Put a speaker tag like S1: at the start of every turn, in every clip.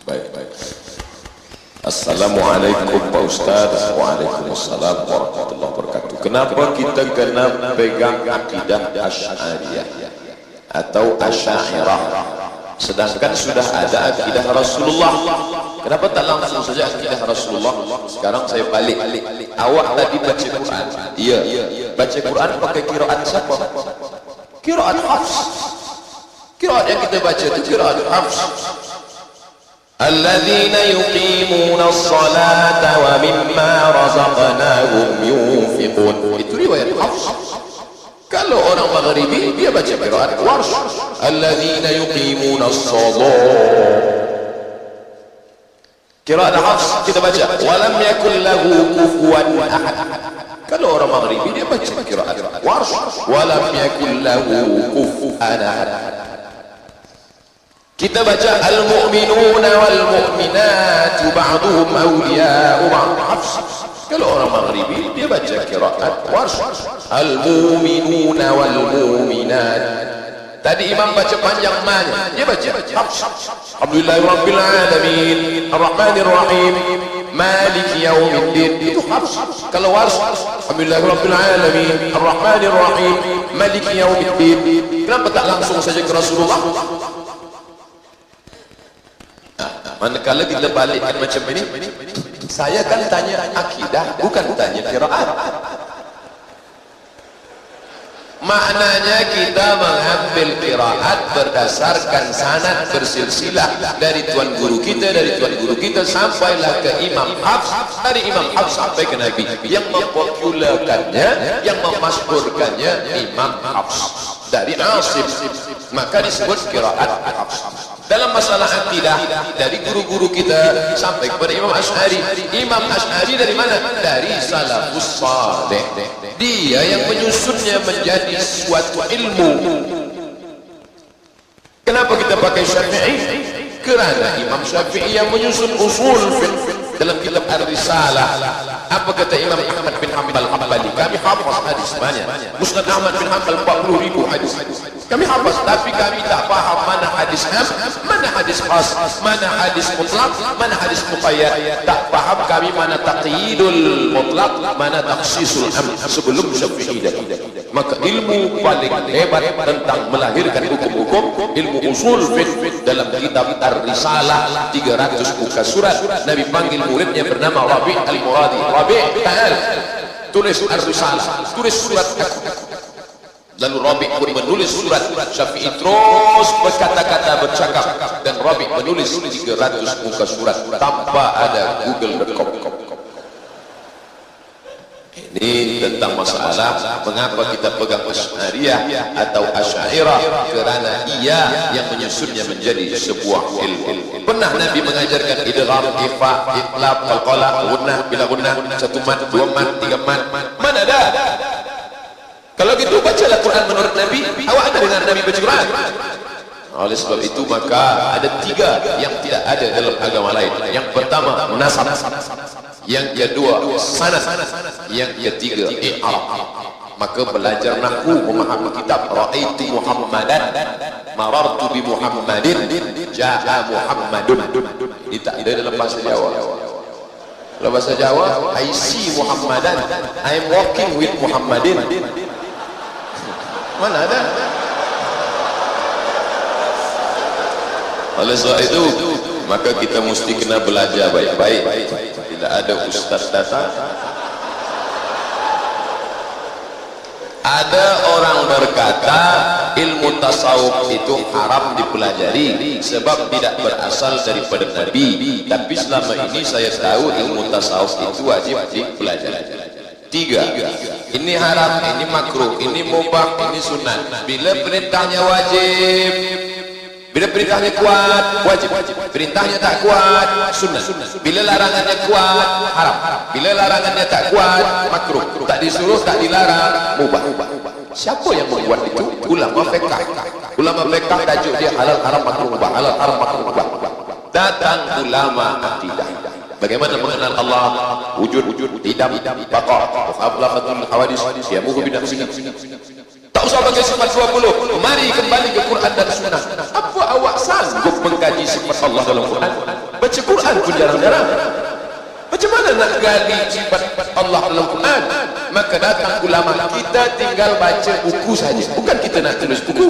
S1: Baik. Assalamualaikum Pak Ustaz. Waalaikumsalam warahmatullahi wabarakatuh. Kenapa kita kena pegang akidah Asy'ariyah atau Asy'ariyah sedangkan sudah ada akidah Rasulullah? Kenapa tak langsung saja akidah Rasulullah? Sekarang saya balik. Awak tadi baca Quran. Iya. Baca Quran pakai qiraat siapa? Qiraat Hafs. Qiraat yang kita baca itu qiraat Hafs. Alladzina yuqimuna as-salata wa mimma razaqnahum yunfiqun. Itu riwayat Hafs. Kalau orang Maghribi dia baca qiraat Warsh. Alladzina yuqimuna as-salata. Qiraat Hafs kita baca walam yakul lahu kufuwan ahad. Kalau orang Maghribi dia baca qiraat Warsh walam yakul lahu kufuwan ahad. Kita baca al-mu'minuna wal-mu'minatu ba'duhum awliya'u ba'd. Hafs. Kalau orang Maghribi dia baca qiraat Warsh al-mu'minuna wal-mu'minat. Tadi imam baca panjang mana? Dia baca Hafs. Alhamdulillahirabbil alamin, arrahmanir rahim, maliki yaumiddin. Itu Hafs. Kalau Warsh, alhamdulillahirabbil alamin, arrahmanir rahim, maliki yaumiddin. Kenapa tak langsung saja ke Rasulullah? Manakala kita balikkan macam ini, saya kan tanya akidah, bukan tanya qiraat. Maknanya kita mengambil qiraat berdasarkan sanad bersilsilah dari tuan guru kita sampailah ke Imam Hafs, dari Imam Hafs sampai ke Nabi. Yang mempopularkannya, yang memasburkannya Imam Hafs dari Asim, maka disebut qiraat Hafs. Dalam masalah akidah, dari guru-guru kita sampai kepada Imam Asy'ari. Imam Asy'ari dari mana? Dari salafus saleh. Dia yang menyusunnya menjadi suatu ilmu. Kenapa kita pakai Syafi'i? Kerana Imam Syafi'i yang menyusun usul dalam kitab Ar-Risalah. Apa kata Imam Ahmad bin Hanbal Hambali? Kami hafaz hadis banyak. Musnad Ahmad bin Hanbal 40,000 hadis. Kami hafaz, tapi kami tak faham mana hadis am, mana hadis khas, mana hadis mutlak, mana hadis muqayyad. Tak faham kami mana taqyidul mutlak, mana takhsisul am sebelum Syafi'i dah. Maka ilmu paling hebat tentang melahirkan hukum-hukum, ilmu usul fiqh dalam kitab Ar-Risalah 300 muka surat. Nabi panggil muridnya bernama Rabi' Al-Muradi. Rabi', ta'al, tulis Ar-Risalah, tulis surat aku. Lalu Rabi' pun menulis surat. Syafi'i terus berkata-kata, bercakap, dan Rabi' menulis 300 muka surat tanpa ada Google.com. Ini tentang masalah mengapa kita pegang Asy'ariyah atau Asy'ariyah, kerana ia yang menyusunnya menjadi sebuah ilmu. Pernah Nabi mengajarkan idgham, ikhfa, iqlab, qalqalah, gunnah, bila gunnah, 1 mat, 2 mat, 3 mat? Mana ada? Kalau gitu bacalah Quran menurut Nabi. Awak ada dengar Nabi baca Quran? Oleh sebab itu maka ada 3 yang tidak ada dalam agama lain. Yang pertama nasab, yang kedua sanad, yang ketiga i'rab. Maka belajar nahwu, memahami kitab. Ra'aitu Muhammadan, marartu bi Muhammadin, ja'a Muhammadun. Ini tak ada dalam bahasa Jawa. Dalam bahasa Jawa, I see Muhammadan, I am walking with Muhammadin. Mana ada? Oleh sebab itu maka kita mesti kena belajar baik-baik. Tidak ada ustaz datang. Ada orang berkata ilmu tasawuf itu haram dipelajari sebab tidak berasal daripada Nabi. Tapi selama ini saya tahu ilmu tasawuf itu wajib dipelajari. 3. Ini haram, ini makruh, ini mubah, ini sunat. Bila perintahnya wajib, bila perintahnya kuat, wajib. Perintahnya tak kuat, sunat. Bila larangannya kuat, haram. Bila larangannya tak kuat, makruh. Tak disuruh, tak dilarang, mubah. Siapa yang membuat itu? Ulama fiqh. Ulama fiqh tajuk dia halal haram makruh mubah, halal haram makruh mubah. Datang ulama akidah. Bagaimana mengenal Allah? Wujud, tidak, baqa, aflafatul hawadis, siamuhu binafsihi. Tak usah pakai sifat 20. Mari kembali ke Quran dan Sunnah. Apa awak sanggup mengkaji sifat Allah dalam Quran? baca Quran pun jarang-jarang. Macam mana nak gali sifat Allah dalam Quran? Maka datang ulama, kita tinggal baca buku saja, bukan kita nak tulis buku.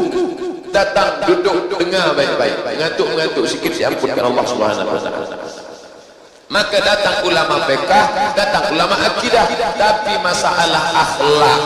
S1: Datang, duduk, dengar baik-baik, ngantuk-ngantuk sikit, diampunkan Allah Subhanahu wa taala. Maka datang ulama fiqh, datang ulama akidah, tapi masalah akhlak,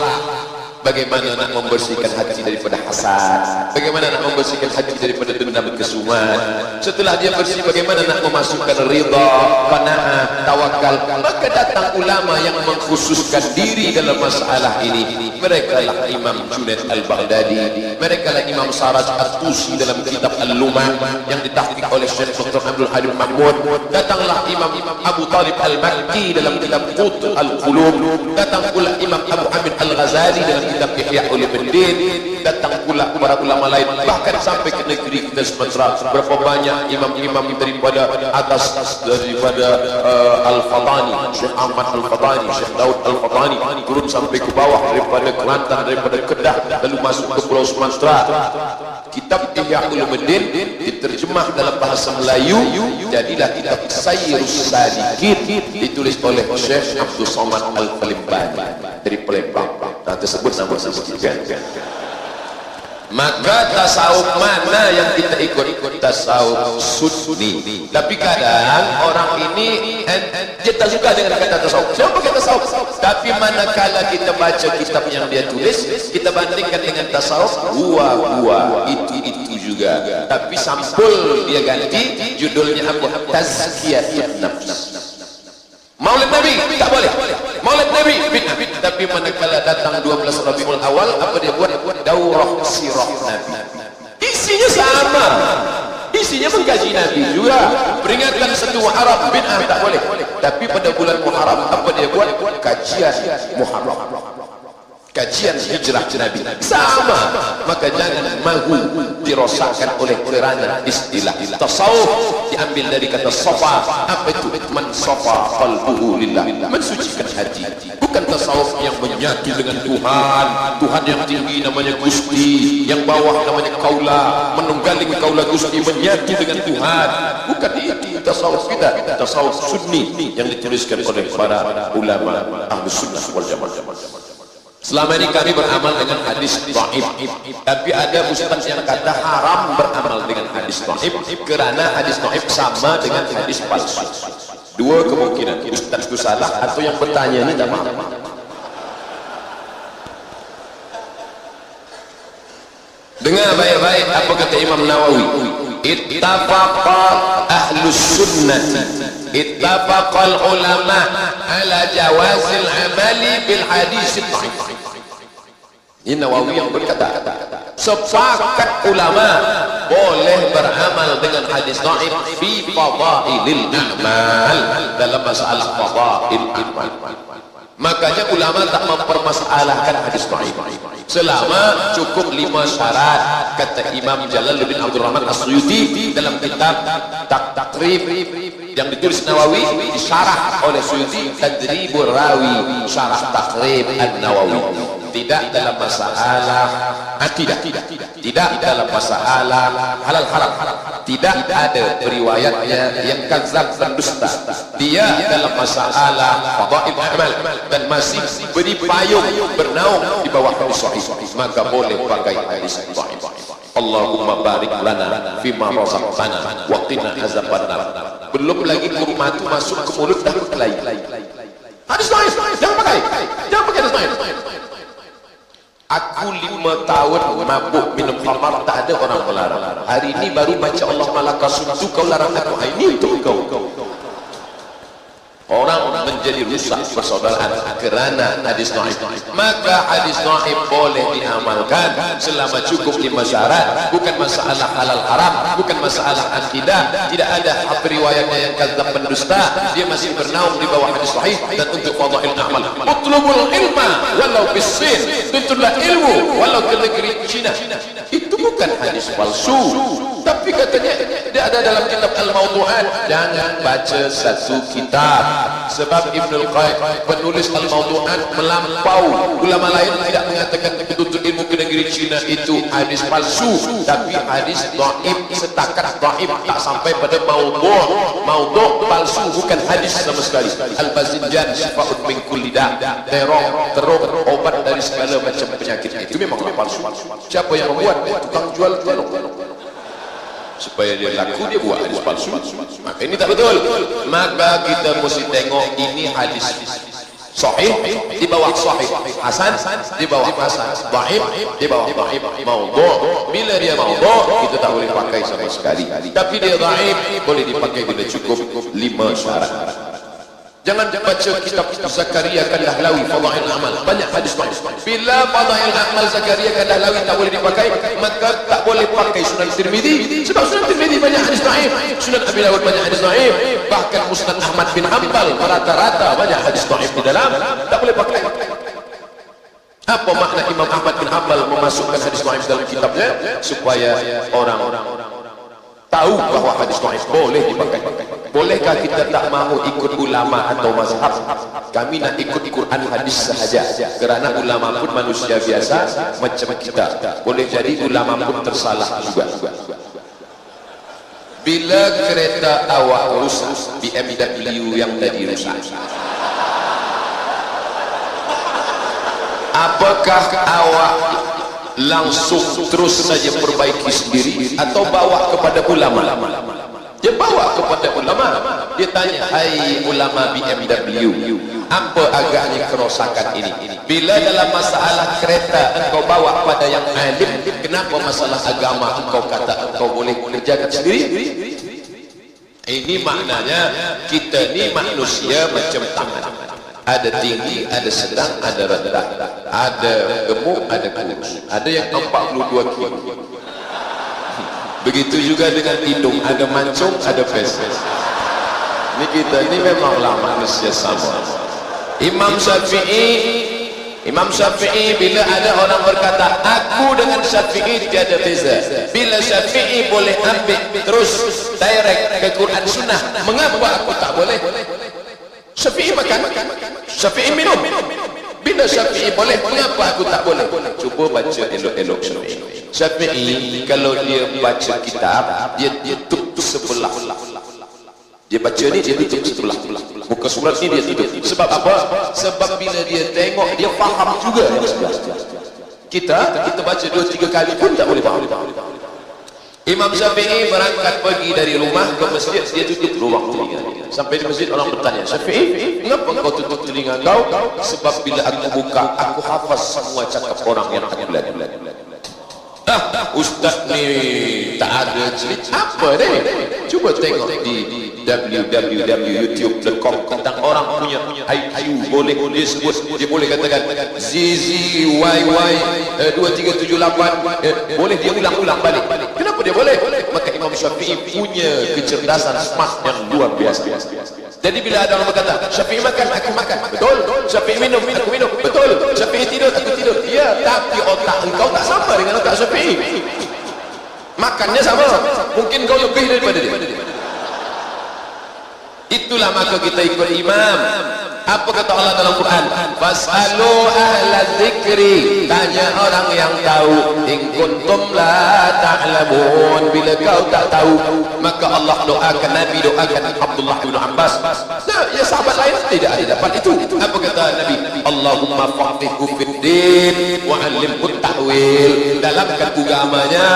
S1: bagaimana nak membersihkan hati daripada hasad, bagaimana nak membersihkan hati daripada dendam kesumat. Setelah dia bersih, bagaimana nak memasukkan ridha, qanaah, tawakal. Maka datang ulama yang mengkhususkan diri dalam masalah ini. Mereka lah Imam Junaid Al-Baghdadi, mereka lah Imam Saraj At-Tusi dalam kitab Al-Lumah yang ditahqiq oleh Syekh Dr. Abdul Halim Mahmud. Datanglah Imam Abu Talib Al-Makki dalam kitab Qut Al-Qulub. Datang pula Imam Abu Hamid Al-Ghazali dalam kitab Ihya Ulumuddin. Datang pula para ulama lain, bahkan sampai ke negeri kita Sumatera. Berapa banyak imam-imam daripada atas, daripada Al-Fatani, Syekh Ahmad Al-Fatani, Syekh Daud Al-Fatani, turun sampai ke bawah, daripada Kelantan, daripada Kedah, lalu masuk ke Pulau Sumatera. Kitab Ihya Ulumuddin diterjemah dalam bahasa Melayu, jadilah kitab Sayyirus Sadiqin, ditulis oleh Syekh Abdul Somad Al-Palembani dari Palembang. Nah, tersebut nama sedikit kan? Maka tasawuf mana yang kita ikut? Tasawuf sunni. Tapi kadang orang ini dia tak suka dengan kata tasawuf. Siapa kata tasawuf? Tapi manakala kita baca kitab yang dia tulis, kita bandingkan dengan tasawuf, gua itu juga. Tapi sampul dia ganti, judulnya apa? Tazkiyatun nafs. Maulid Nabi tak boleh, Maulid Nabi bid'ah. Tapi manakala datang 12 Rabiul Awal, apa dia buat? Daurah sirah Nabi. Isinya sama, isinya mengkaji Nabi juga. Peringatan 1 Muharram, bid'ah tak boleh. Tapi pada bulan Muharram, apa dia buat? Kajian Muharram, kajian hijrah Nabi. Sama. Maka jangan mahu dirosakkan oleh kerana istilah tasawuf diambil dari kata safa. Apa itu? Man safa qalbuhu lillah, mensucikan hati. Bukan tasawuf yang menyatu dengan Tuhan. Tuhan yang tinggi namanya Gusti, yang bawah namanya Kaula, menunggangi Kaula Gusti, menyatu dengan Tuhan. Bukan itu tasawuf kita. Tasawuf sunni yang dituliskan oleh para ulama Ahlus Sunnah wal Jamaah. Selama ini kami beramal dengan hadis dhaif, tapi ada ustaz yang kata haram beramal dengan hadis dhaif kerana hadis dhaif sama dengan hadis palsu. Dua kemungkinan, ustaz itu salah atau yang bertanya ini tak paham. Dengar baik-baik apa kata Imam Nawawi. Ittafaqa ahlus sunnati, ittafaqal ulama ala jawazil amali bil hadis dhaif. Ini Nawawi yang berkata, sepakat ulama boleh beramal dengan hadis dhaif fi fadailil a'mal, dalam masalah fadail amal. Makanya ulama tak mempermasalahkan hadis dhaif selama cukup 5 syarat. Kata Imam Jalaluddin Abdul Rahman As-Suyuti dalam kitab Takrib yang ditulis Nawawi, disyarah oleh Suyuti, Tadribur Rawi, syarah Takrib An-Nawawi. Tidak dalam masalah akidah, tidak dalam masalah halal haram, tidak ada periwayatnya yang kadzab dan dusta. Dia dalam masalah fadail amal dan masih beri payung, bernaung di bawah hadis sahih, maka boleh pakai hadis sahih. Allahumma barik lana fima razaqtana wa qina azabannar. Belum lagi kurma itu masuk ke mulut dah berkelahi. Hadis sahih jangan pakai, jangan pakai hadis sahih. Aku 5 tahun mabuk minum khamar, tak ada orang melarang. Hari ini baru baca Allah malaka suntu kau larang aku. Ini untuk kau. Orang menjadi rusak persaudaraan kerana hadis dhaif. Maka hadis dhaif boleh diamalkan selama cukup 5 syarat. Bukan masalah halal haram, bukan masalah akidah. Tidak ada periwayatnya yang kadzab pendusta. Dia masih bernaung di bawah hadis sahih. Dan untuk fadail amal, utlubul ilma walau bis-sin, tuntutlah ilmu walau ke negeri Cina. Itu bukan hadis palsu, Tapi katanya dia ada dalam kitab Al-Mawdu'at, jangan baca satu kitab. Sebab Ibnul Qayyim penulis Al-Mawdu'at melampau. Ulama lain tidak mengatakan penuntut ilmu ke negeri Cina itu hadis palsu, tapi hadis dhaif, setakat dhaif, tak sampai pada maudhu'. Maudhu' palsu, bukan hadis sama sekali. Al-Bazinjan syifa'un min kulli da', terong obat dari segala macam penyakit. Itu memang palsu. Siapa yang membuat? Tukang jual terong. Supaya dia laku, dia buat hadis palsu. Maka ini tak betul. Maka kita mesti tengok ini hadis sahih di bawah sahih, hasan di bawah hasan, dhaif di bawah dhaif, maudhu'. Bila dia maudhu', kita tak boleh pakai sama sekali. Tapi dia dhaif, boleh dipakai bila cukup 5 syarat. Jangan baca kitab Zakaria Kandahlawi Fadail Amal, banyak hadis dhaif. Bila Fadail Amal Zakaria Kandahlawi tak boleh dipakai, maka tak boleh pakai Sunan Tirmizi, sebab Sunan Tirmizi banyak hadis dhaif, Sunan Abi Dawud banyak hadis dhaif, bahkan Musnad Ahmad bin Hanbal rata-rata banyak hadis dhaif di dalam, tak boleh pakai. Apa makna Imam Ahmad bin Hanbal memasukkan hadis dhaif dalam kitabnya? Supaya orang tahu bahawa hadis dhaif boleh dipakai. Bolehkah kita tak mahu ikut ulama atau mazhab? Kami nak ikut Quran hadis sahaja, kerana ulama pun manusia biasa macam kita. Boleh jadi ulama pun tersalah juga. Bila kereta awak rusak, BMW yang tadi rusak, apakah awak langsung terus saja perbaiki sendiri atau bawa kepada ulama? Dia bawa kepada ulama. Dia tanya, hai ulama BMW, apa agaknya kerosakan ini? Bila dalam masalah kereta engkau bawa pada yang alim, kenapa masalah agama engkau kata engkau boleh kerjakan sendiri? Ini maknanya kita ni manusia macam tangan, ada tinggi, ada sedang, ada rendah, ada gemuk, ada kurus, ada yang 42 kilo. Begitu juga dengan hidung, ada mancung, ada feses. Ini kita ni memanglah manusia sama. Imam Syafi'i bila ada orang berkata aku dengan Syafi'i tiada beza, bila Syafi'i boleh ambil terus direct ke Quran Sunnah, mengapa aku tak boleh? Syafi'i makan, Syafi'i minum. Bila Syafi'i boleh, mengapa aku tak boleh? Cuba baca elok-elok Syafi'i. Kalau dia baca kitab, dia tutup sebelah. Dia baca ni, dia tutup sebelah. Muka surat ni dia tutup. Sebab apa? Sebab bila dia tengok, dia faham juga yang sebelah. Kita baca 2-3 kali pun tak boleh faham. Imam Syafi'i berangkat pergi dari rumah ke masjid, dia tutup ruang telinga. Sampai di masjid orang bertanya, Syafi'i, kenapa kau tutup telinga kau? Sebab bila aku buka, aku hafaz semua cakap orang yang aku lihat. Ustaz ni tak ada cerita apa ni? Cuba tengok di www.youtube.com tentang orang punya IQ. Boleh dia sebut, dia boleh katakan ZZYY2378, boleh dia ulang-ulang balik. Kenapa dia boleh? Maka Imam Syafi'i punya kecerdasan smart yang luar biasa. Jadi bila ada orang berkata Syafi'i makan, aku makan, betul. Syafi'i minum, aku minum, betul. Syafi'i tidur, aku tidur. Ya, tapi otak engkau tak sama dengan otak Syafi'i. Makannya sama, mungkin kau lebih daripada dia. Itulah maka kita ikut imam. Apa kata Allah dalam Quran? Fas'alu ahla dzikri, tanya orang yang tahu. In kuntum la ta'lamun, bila kau tak tahu. Maka Allah doakan, Nabi doakan Abdullah bin Abbas. Nah, ya sahabat lain tidak ada dapat itu. Apa kata Nabi? Allahumma faqihhu fid din wa 'allimhu ta'wil. Dalamkan agamanya,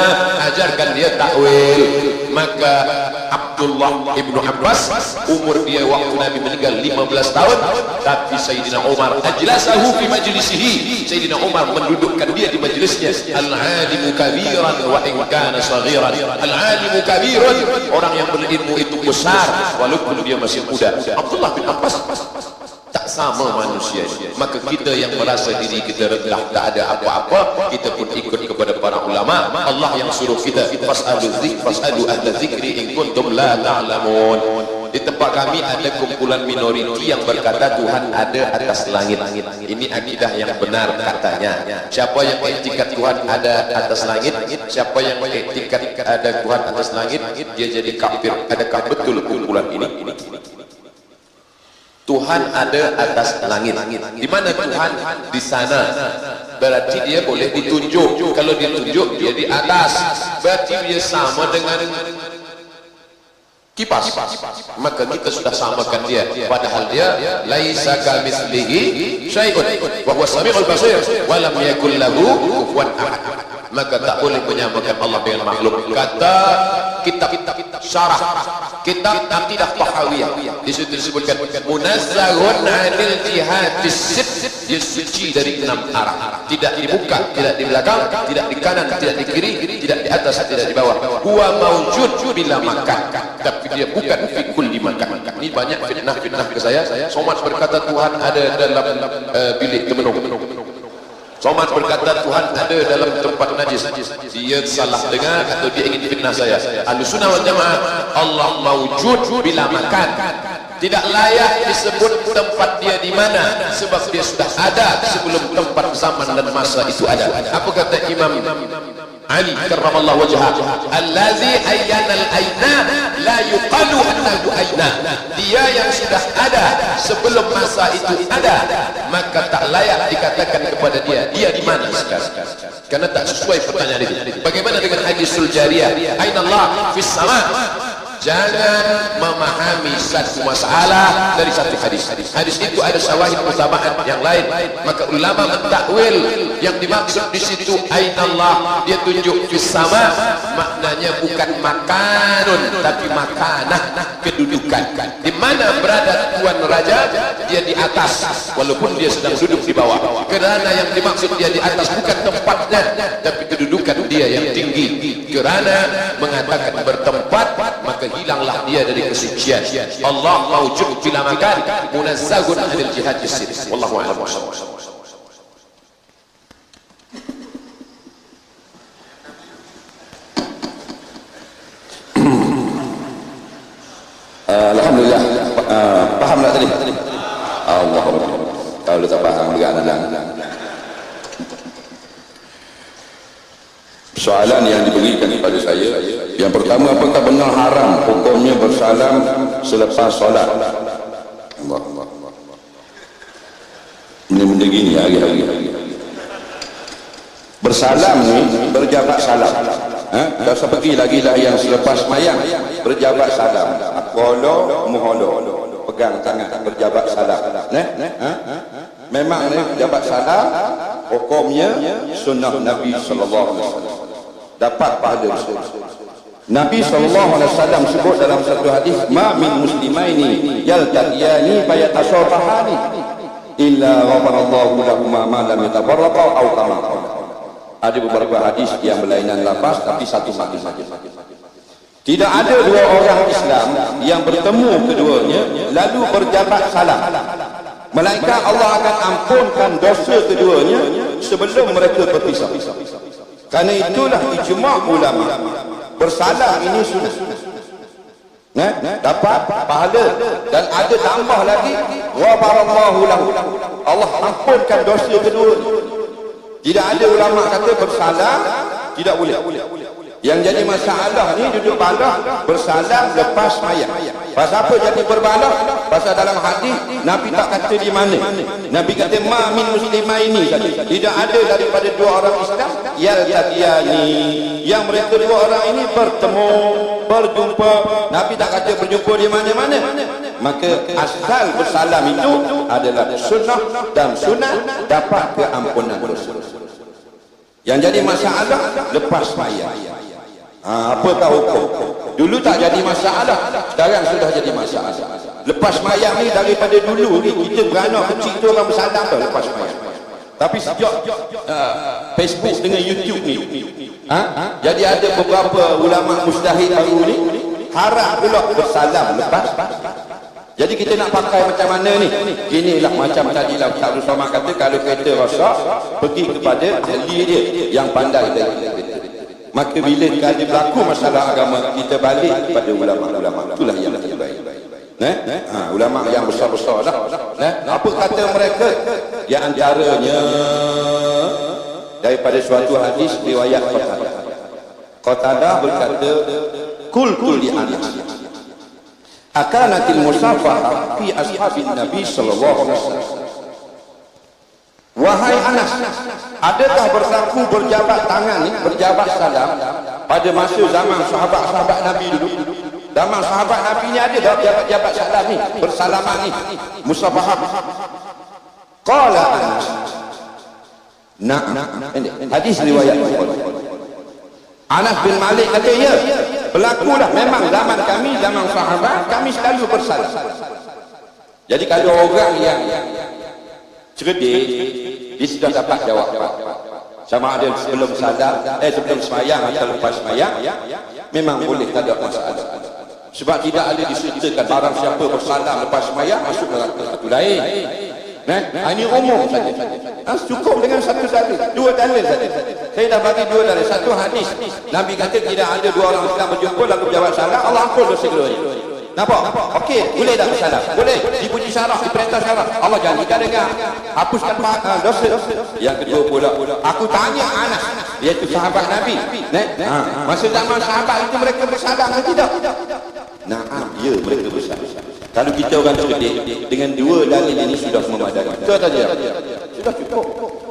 S1: ajarkan dia ta'wil. Maka Abdullah ibnu Abbas, umur dia waktu Nabi meninggal 15 tahun, tapi Sayyidina Umar ajlasahu fi majlisihi. Sayyidina Umar mendudukkan dia di majlisnya. Al-alimu kabiran wa in kana saghiran. Al-alimu kabiran, orang yang berilmu itu besar walaupun dia masih muda. Abdullah bin Abbas tak sama manusia. Maka kita yang merasa diri kita rendah, tak ada apa-apa, kita pun ikut kepada para ulama. Allah yang suruh kita fas'alu ahla dzikri in kuntum la ta'lamun. Di tempat kami ada kumpulan minoriti yang berkata Tuhan ada atas langit. Ini akidah yang benar katanya. Siapa yang iktikad Tuhan ada atas langit, siapa yang iktikad ada Tuhan atas langit, dia jadi kafir. Adakah betul kumpulan ini? Tuhan ada atas langit. Di mana Tuhan? Di sana. Berarti dia boleh ditunjuk. Kalau dia tunjuk, dia di atas. Berarti dia sama dengan kipas. Maka kita sudah samakan dia. Padahal dia laisa kamitslihi syai'un wa huwa samiul basir wa lam yakul lahu kufuwan ahad. Maka tak boleh menyamakan Allah dengan makhluk. Kata kitab syarah kitab Aqidah Tahawiyah, di situ disebutkan munazzahun 'anil jihadis sitt, dia suci dari 6 arah. Tidak dibuka, tidak di belakang, tidak di kanan, tidak di kiri, tidak di atas, tidak di bawah. Huwa maujud bila makan, tapi dia bukan fi kulli makan. Ini banyak fitnah ke saya. Somad berkata Tuhan ada dalam bilik kemenung. Somad berkata Tuhan ada dalam tempat najis. Dia salah dengar atau dia ingin fitnah saya. Ahlussunnah wal Jamaah, Allah maujud bila makan. Tidak layak disebut tempat dia di mana, sebab dia sudah ada sebelum tempat, zaman dan masa itu ada. Apa kata Imam Ali karramallahu wajhah, allazi ayyana al-aina la yuqalu annahu aina. Dia yang sudah ada sebelum masa itu ada, maka tak layak dikatakan kepada dia di mana sekarang, karena tak sesuai pertanyaan itu. Bagaimana dengan hadisul jariyah, aina Allah fis sama? Jangan memahami satu masalah dari satu hadis. Hadis itu ada syawahid mutabaat yang lain. Maka ulama mentakwil yang dimaksud di situ aina Allah, dia tunjuk fis sama, maknanya bukan makanun tapi makanah, kedudukan. Di mana berada tuan raja, dia di atas walaupun dia sedang duduk di bawah. Kerana yang dimaksud dia di atas bukan tempatnya tapi kedudukan dia yang tinggi. Kerana mengatakan bertempat, maka hilanglah dia dari kesucian. Allah maujud bila makan, munazzahun 'anil jihadis sitt. Wallahu a'lam.
S2: Alhamdulillah. Faham tak tadi? Allah. Kalau tak faham juga dalam. Soalan yang diberikan kepada saya, yang pertama, apakah benar haram hukumnya bersalam selepas solat? Allah. Ini benda gini hari-hari. Bersalam ni berjabat salam. Tak seperti lagi lah yang selepas mayang berjabat salam. Aqala muhalla, pegang tangan berjabat salam. Memang ni berjabat salam hukumnya sunnah Nabi sallallahu alaihi wasallam. Dapat pahala. Nabi sallallahu alaihi wasallam sebut dalam satu hadis, ma min muslimaini yaltaqiyani fayatasafahani illa ghafarallahu lahumma ma lam yatafarraqa aw kama. Ada beberapa hadis yang berlainan lafaz tapi satu hadis saja. Tidak ada dua orang Islam yang bertemu keduanya lalu berjabat salam, melainkan Allah akan ampunkan dosa keduanya sebelum mereka berpisah. Karena itulah ijma' ulama, bersalam ini sunnah, dapat pahala, dan ada tambah lagi ghafarallahu lahu, Allah ampunkan dosa kedua. Tidak ada ulama kata bersalam tidak boleh. Yang jadi masalah ni duduk balah bersalam lepas mayat. Pasal apa jadi berbalah? Pasal dalam hadis Nabi tak kata di mana. Nabi kata ma min muslimaini saja. Tidak ada daripada dua orang Islam yaltaqiyani, yang mereka dua orang ini bertemu, berjumpa. Nabi tak kata berjumpa di mana-mana. Maka asal bersalam itu adalah sunnah, dan sunnah dapat keampunan dosa. Yang jadi masalah lepas mayat. Apakah hukum? Dulu tak jadi masalah, sekarang sudah jadi masalah. Lepas mayat ni daripada dulu ni kita beranak kecil tu orang bersalam tu lepas mayat. Tapi sejak Facebook dengan YouTube ni, jadi ada beberapa ulama mujtahid baru ni haram pula bersalam lepas. Jadi kita nak pakai macam mana ni? Inilah macam tadi lah Ustaz Somad kata, kalau kereta rosak pergi kepada ahli dia yang pandai dari kereta. Maka bila kali berlaku masalah agama, kita balik kepada ulama-ulama. Itulah yang lebih baik. Ulama yang besar-besar dah. Apa kata mereka? Di antaranya daripada suatu hadis riwayat Qatadah berkata, qultu li Anas, akanatil musafahah fi ashabin Nabi sallallahu alaihi wasallam. Wahai Anas, adakah berlaku berjabat tangan ni, berjabat salam pada masa zaman sahabat-sahabat Nabi dulu? Zaman sahabat Nabi ni ada tak jabat-jabat salam ni, bersalaman ni, musafahah? Qala Anas, na'am. Hadis riwayat Anas bin Malik kata, ya, berlakulah, memang zaman kami, zaman sahabat, kami selalu bersalam. Jadi kalau orang yang cerdik, dia sudah dapat jawab. Sama ada sebelum salam, sebelum semayang atau lepas semayang, memang boleh, tak ada masalah. Sebab tidak ada diceritakan barang siapa bersalam lepas semayang masuk neraka. Itu lain. Ini umum saja. Cukup dengan satu dalil, dua dalil saja. Saya dah bagi dua dalil. Satu hadis, Nabi kata tidak ada dua orang Islam berjumpa lalu berjawab salam, Allah ampun dosa keduanya. Nampak? Okey, boleh tak bersalam? Boleh. Dipuji syarak, diperintah syarak. Allah jangan kita dengar. Hapuskan dosa. Yang kedua pula, aku tanya Anas, iaitu sahabat Nabi. Masa zaman sahabat itu mereka bersalam atau tidak? Naam, ya, mereka bersalam. Kalau kita orang cerdik, dengan dua dalil ini sudah memadai. Betul tak dia? Sudah cukup.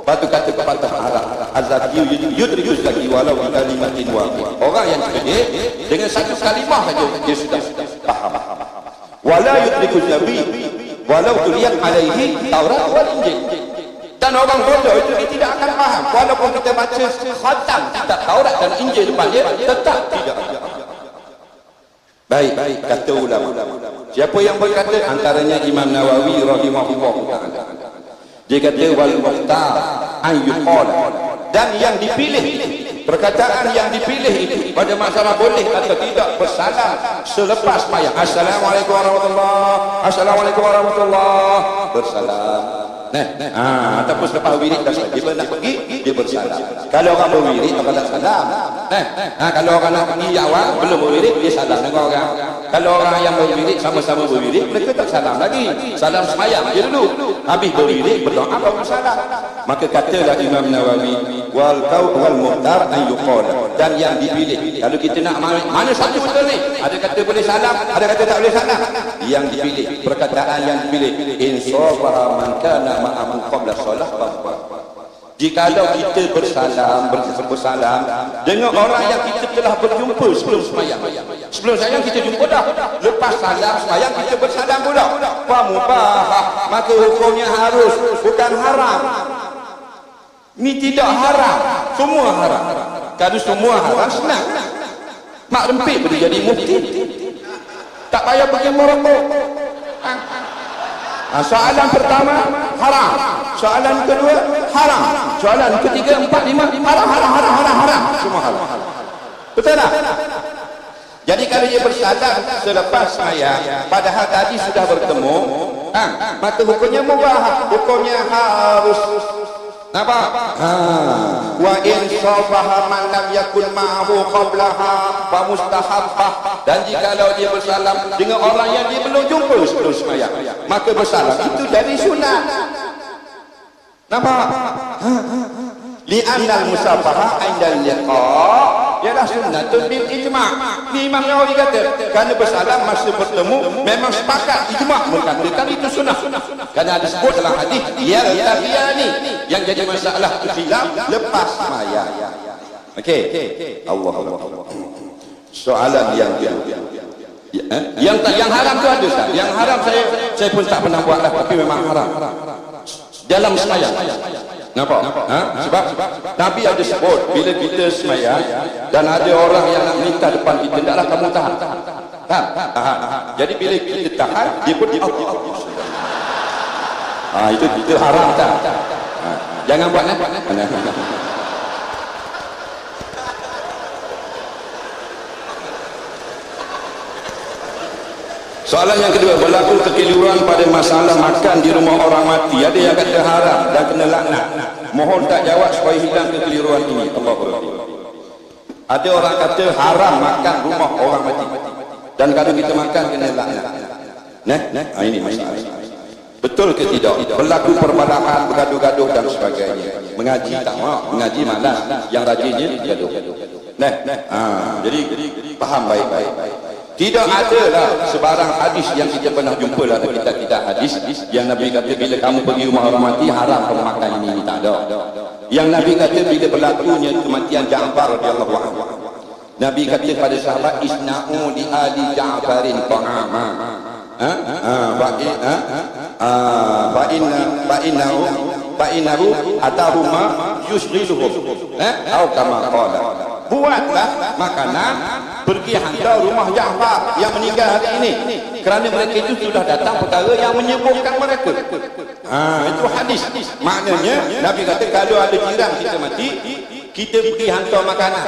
S2: Batu kata pepatah Arab, azab yudrikus lagi walau kalimatin wahid. Orang yang cerdik dengan satu kalimah saja dia sudah faham. Wala yudrikus nabi walau tuliyat alaihi Taurat wal Injil. Dan orang bodoh itu dia tidak akan faham walaupun kita baca khatam kitab Taurat dan Injil depan dia, tetap tidak. Baik, kata ulama. Siapa yang berkata? Antaranya Imam Nawawi rahimahullah taala. Dia kata wal muhtar an yuqala, dan yang dipilih, perkataan yang dipilih itu pada masalah boleh atau tidak bersalam selepas sembahyang. Assalamualaikum warahmatullahi, assalamualaikum warahmatullahi, bersalam. Ataupun selepas wirid dah selesai, dia nak pergi, dia bersalam. Kalau orang berwirid apa tak salam? Kalau orang nak pergi awal belum berwirid, dia salam dengan orang. Kalau orang yang berwirid sama-sama berwirid, mereka tak salam lagi. Salam sembahyang dia dulu. Habis berwirid berdoa baru salam. Maka katalah Imam Nawawi, wal muhtar an yuqala, dan yang dipilih. Kalau kita nak mana satu betul ni? Ada kata boleh salam, ada kata tak boleh salam. Yang dipilih, perkataan yang dipilih, insafa man kana ma'amu qabla solah. Jikalau kita bersalam dengan orang yang kita telah berjumpa sebelum sembahyang. Sebelum sembahyang kita jumpa dah. Lepas salam sembahyang kita bersalam pula. Fa mubah, maka hukumnya harus, bukan haram. Ini tidak haram, semua haram. Kalau semua haram senang. Mak rempit boleh jadi mufti. Tak payah pergi merokok. Soalan pertama haram, soalan kedua haram, soalan ketiga, empat, lima haram, semua haram. Betul tak? Jadi kalau dia bersalam selepas sembahyang, padahal tadi sudah bertemu, maka hukumnya mubah, hukumnya harus. Nampak? Wa in safaha man lam yakun ma'ahu qablaha fa mustahabbah. Dan jikalau dia bersalam dengan orang yang dia belum jumpa sebelum sembahyang, maka bersalam itu dari sunat. Nampak? Li'annal musafaha 'inda liqa ialah sunnatun bil ijma'. Ni Imam Nawawi kata, kerana bersalam masa bertemu memang sepakat ijma' mengatakan itu sunnah. Kerana ada sebut dalam hadis yang yang jadi masalah khilaf lepas sembahyang. Okey. Allah. Soalan yang yang haram tu ada Ustaz. Yang haram saya pun tak pernah buat lah, tapi memang haram. Dalam sembahyang. Nampak? Sebab Nabi ada sebut bila kita sembahyang dan ada orang yang nak minta depan kita, taklah kamu tahan. Jadi bila kita tahan, dia pun itu haram tak? Jangan buat Soalan yang kedua, berlaku kekeliruan pada masalah makan di rumah orang mati. Ada yang kata haram dan kena laknat. Mohon tak jawab supaya hilang kekeliruan ini. Allahumma. Ada orang kata haram makan rumah orang mati. Dan kalau kita makan kena laknat. Ini masalah. Betul ke tidak? Berlaku perbalahan, bergaduh-gaduh dan sebagainya. Mengaji tak mau, mengaji malas, yang rajinnya gaduh. Jadi faham baik-baik. Tidak ada lah sebarang hadis yang kita pernah jumpa lah kitab-kitab hadis yang Nabi kata bila kamu pergi rumah orang mati haram kamu makan ini, tak ada. Yang Nabi kata bila berlakunya kematian Ja'far radhiyallahu anhu, Nabi kata pada sahabat, isna'u li ali Ja'farin ta'ama fa'innahu atahuma yushghiluhum atau kama qala, buatlah makanan pergi hantar rumah Ja'far yang meninggal hari ini, kerana mereka itu sudah datang perkara yang menyibukkan mereka. Itu hadis. Maknanya Nabi kata kalau ada jiran kita mati, kita pergi hantar makanan,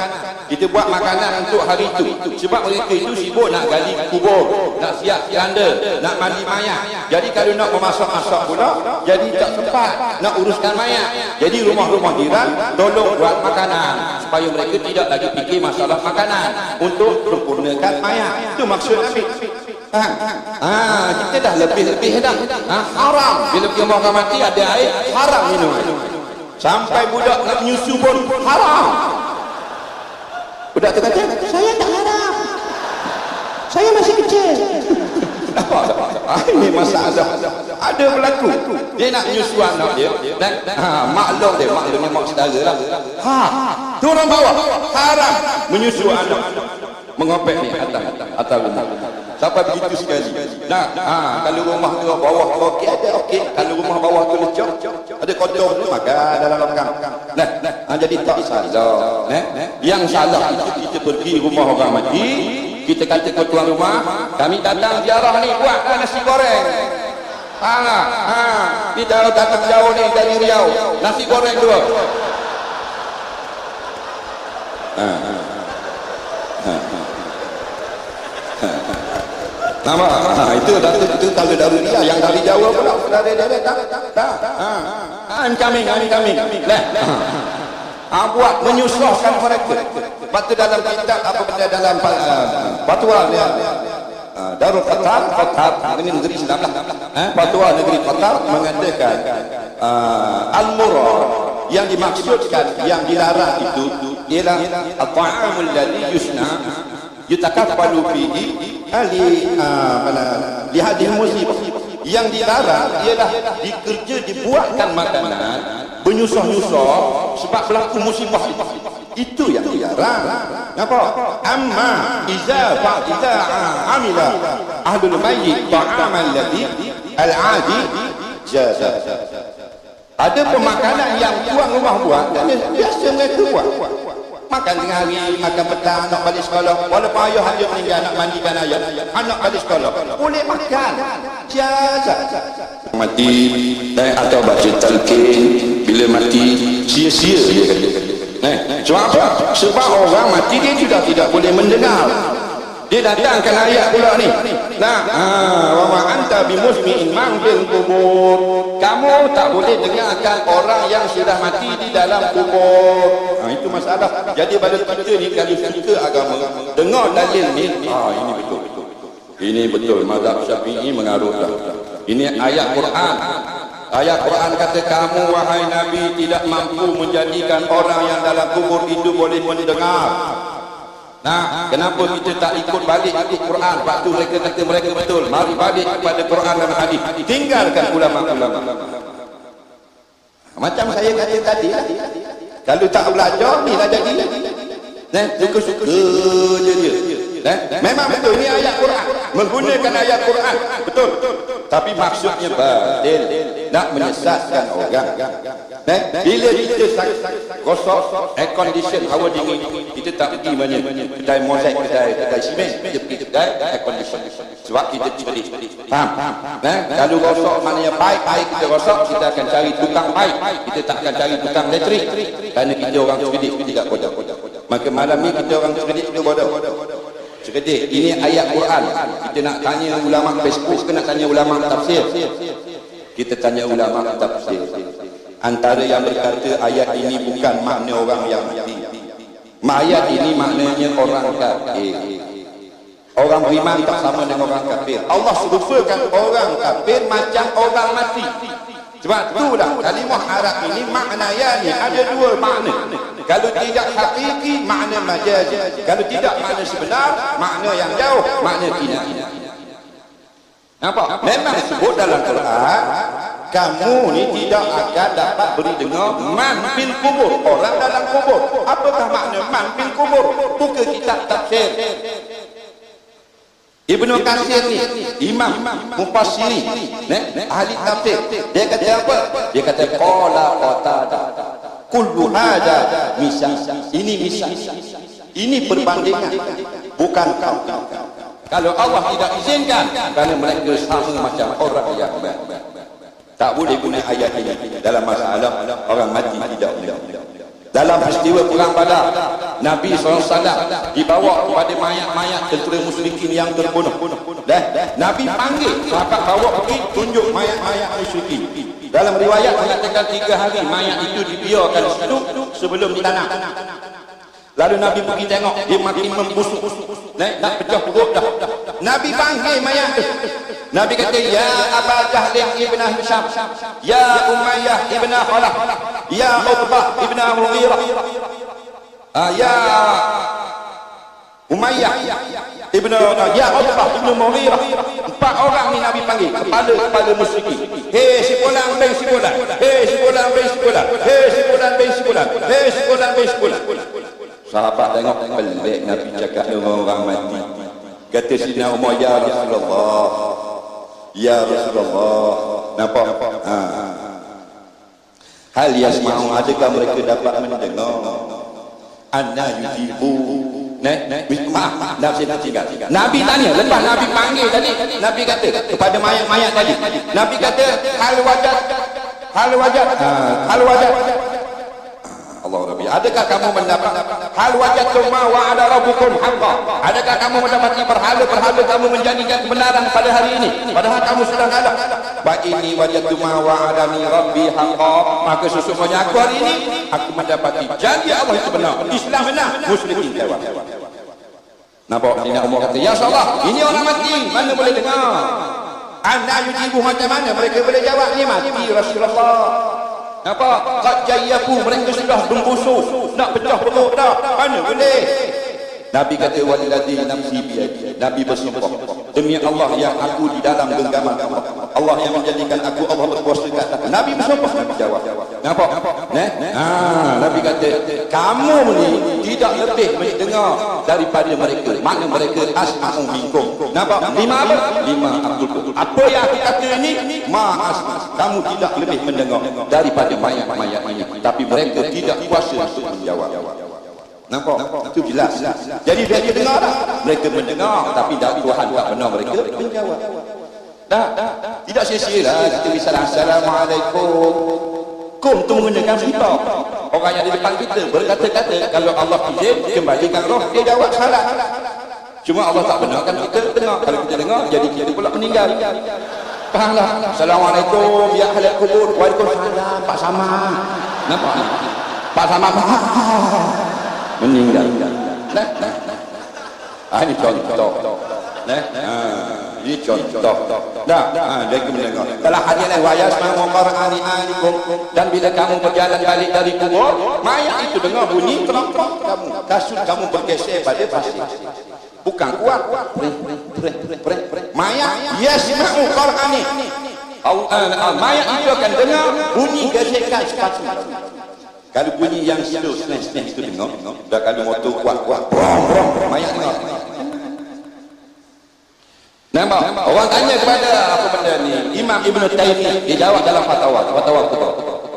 S2: kita buat makanan untuk hari itu, sebab mereka itu sibuk nak gali kubur, nak siap keranda, nak mandi mayat. Jadi kalau nak memasak-masak pula, jadi tak sempat nak uruskan mayat. Jadi rumah-rumah jiran tolong buat makanan supaya mereka tidak lagi fikir masalah makanan untuk sempurnakan mayat. Itu maksud Nabi. Kita dah lebih-lebih dah. Haram bila pergi orang mati ada air, haram minum. Sampai budak nak menyusu pun haram. Budak tu kata, saya tak haram, saya masih kecil. Ini masalah ada berlaku. Dia nak menyusu anak dia, maklum dia, maklumnya mak saudara lah. Tu orang bawah haram menyusu anak. Mengopek ni atas rumah. Sampai begitu sekali. Kalau rumah tu bawah okey ada okey. Kalau rumah bawah tu lecok, ada kotor tu maka dalam longkang. Jadi tak salah. Yang salah itu kita pergi rumah orang mati, kita kata ke tuan rumah, kami datang ziarah ni, buatlah nasi goreng. Kita datang jauh ni dari Riau, nasi goreng dua. Itu kalau dari dia, yang dari Jawa pula dari kami buat menyusahkan mereka. Lepas tu dalam kitab apa benda dalam fatwa dia Darul Qatar ini negeri Islam lah. Fatwa negeri Qatar mengatakan al-murad yang dimaksudkan, yang dilarang itu ialah at-ta'amul ladzi yusna yutakaffalu fihi li hadhihi musibah. Yang dilarang ialah dikerja dibuatkan makanan menyusah-nyusah sebab berlaku musibah. Itu yang dilarang. Apa? Amma iza amila ahlul mayyit ta'aman ladzi al-'adi jaza. Ada pemakanan yang tuan rumah buat dan biasa mereka buat. Makan tengah hari, makan petang, nak balik sekolah. Walaupun ayah hanya meninggal nak mandikan ayah, anak balik sekolah boleh makan. Jaza. Mati atau baca talqin bila mati sia-sia dia kata. Sebab apa? Sebab orang mati dia sudah tidak boleh mendengar. Dia datangkan ayat pula ni. Wa ma anta bimusmi'in man fil qubur. Kamu tak boleh dengarkan orang yang sudah mati di dalam kubur. Itu masalah. Jadi pada kita ni kalau suka agama, dengar dalil ni, ini betul. Ini betul. Mazhab Syafi'i mengaruh dah. Ini ayat Quran. Ayat Quran kata kamu wahai Nabi tidak mampu menjadikan orang yang dalam kubur itu boleh mendengar. Kenapa kita tak ikut balik ikut Quran? Waktu mereka kata mereka betul, mari balik kepada Quran dan hadis. Tinggalkan ulama-ulama. Macam saya kata tadi, kalau tak belajar ni dah jadi. Suka-suka je dia. Memang betul ni ayat Quran, menggunakan ayat Quran betul, tapi maksudnya batil, nak menyesatkan orang. Bila kita gosok air condition hawa dingin, kita tak pergi mana kedai mozaik, kedai simen, kita pergi kedai air condition sebab kita cerdik. Faham? Kalau gosok maknanya pipe, air kita gosok, kita akan cari tukang pipe, kita tak akan cari tukang elektrik, kerana kita orang cerdik, tidak bodoh. Maka malam ni kita orang cerdik, kita bodoh. Seketik, ini ayat Quran. Kita nak tanya ulama Facebook ke nak tanya ulama tafsir? Kita tanya ulama tafsir. Antara yang berkata ayat ini bukan makna orang yang mati, ayat ini maknanya orang kafir. Orang beriman tak sama dengan orang kafir. Allah serupakan orang kafir macam orang mati. Sebab itulah kalimah Arab ini maknanya ni ada dua makna. Kalau tidak hakiki, makna majazi. Kalau tidak, makna sebenar, makna yang jauh, makna tidak. Nampak? Memang sebut dalam Quran, kamu ni tidak akan dapat beri dengar man fil kubur, orang dalam kubur. Apakah makna man fil kubur? Buka kitab tafsir. Ibnu Katsir ni imam mufassiri, ahli tafsir. Dia kata apa? Dia kata qala qatada kullu hada misal. Ini misal. Ini perbandingan, bukan kau. Kalau Allah tidak izinkan, kerana mereka sama macam orang yang tak boleh guna ayat ini dalam masalah orang mati tidak boleh. Dalam peristiwa perang Badar, Nabi SAW dibawa kepada mayat-mayat tentera musyrikin yang terbunuh. Nabi panggil sahabat bawa pergi tunjuk mayat-mayat musyrikin. Dalam riwayat mengatakan 3 hari mayat itu dibiarkan situ sebelum ditanam. Lalu Nabi pergi tengok, dia makin membusuk, nak pecah perut dah. Nabi panggil mayat tu. Nabi kata, ya Aba Jahlin ibn Hisham, ya Umayyah ibn Khalaf, ya Utbah ibn Mughirah, ya Umayyah ibn Utbah ibn Mughirah. 4 orang ni Nabi panggil, kepala musyrikin. Hei si fulan bin si fulan, hei si fulan bin si fulan, hei si fulan bin si fulan, hei si fulan bin si fulan. Sahabat tengok pelik Nabi cakap dengan orang mati. Kata Sidina Umar, ya Rasulullah, ya Rasulullah. Nampak? Hal yasma'u, adakah mereka dapat mendengar? Anna yujibu. Maaf, Nabi tanya, lepas Nabi panggil tadi, Nabi kata kepada mayat-mayat tadi, Nabi kata, hal wajad. Allah Rabbi, adakah kamu mendapat hal wajadtum ma wa'ada rabbukum haqqan? Adakah kamu mendapati berhala-berhala kamu menjanjikan kebenaran pada hari ini, padahal kamu sedang kalah? Ba ini wajadtum ma wa'adani rabbi haqqan, maka sesungguhnya aku hari ini aku mendapati janji Allah itu benar. Islam benar, musyrikin jawab. Nampak? Sina Umar kata, ya Allah, ini orang mati, mana boleh dengar? Anda yujibu macam mana mereka boleh jawab? Ni mati Rasulullah. Apa? Qad jayyabu, mereka sudah membusuk, nak pecah perut dah. Mana boleh? Nabi kata, walladzi nafsi biyadi. Nabi bersumpah, demi Allah yang aku di dalam genggaman Allah yang menjadikan aku, Allah berkuasa ke atas. Nabi bersumpah, Nabi jawab. Nampak? Nabi kata, kamu ni tidak lebih mendengar daripada mereka. Makna mereka asma'u minkum. Nampak? 5 apa? 5 abdul. Apa yang aku kata ini? Asma. Kamu tidak lebih mendengar daripada mayat-mayat ini. Tapi mereka tidak kuasa untuk menjawab. Nampak? Itu jelas. Jadi dia dengar dah. Mereka mendengar, tapi Tuhan tak benar mereka menjawab. Tidak sia-sia lah kita bicara assalamualaikum. Kum tu menggunakan kita. Orang yang di depan kita berkata-kata, kalau Allah izin kembalikan roh, dia jawab salah. Cuma Allah tak benarkan kita dengar. Kalau kita dengar, jadi kita pula meninggal. Fahamlah? Assalamualaikum ya ahli kubur. Waalaikumsalam Pak Samad. Nampak? Pak Samad meninggal. Ini contoh. Ini contoh. Dia mendengar. Kalau hadis lain, wa yasma'u qara'ani alikum, dan bila kamu berjalan balik dari kubur, mayat itu dengar bunyi terang-terang kamu. Kasut kamu bergeser pada pasir. Bukan kuat. Mayat yasma'u qara'ani. Mayat itu akan dengar bunyi gesekan sepatu. Kalau bunyi yang slow, snap itu dengar. Dah kalau motor kuat-kuat, mayat dengar. Nampak? Orang tanya kepada apa benda ni, Imam Ibn Taymiyah, dia jawab dalam fatwa betul.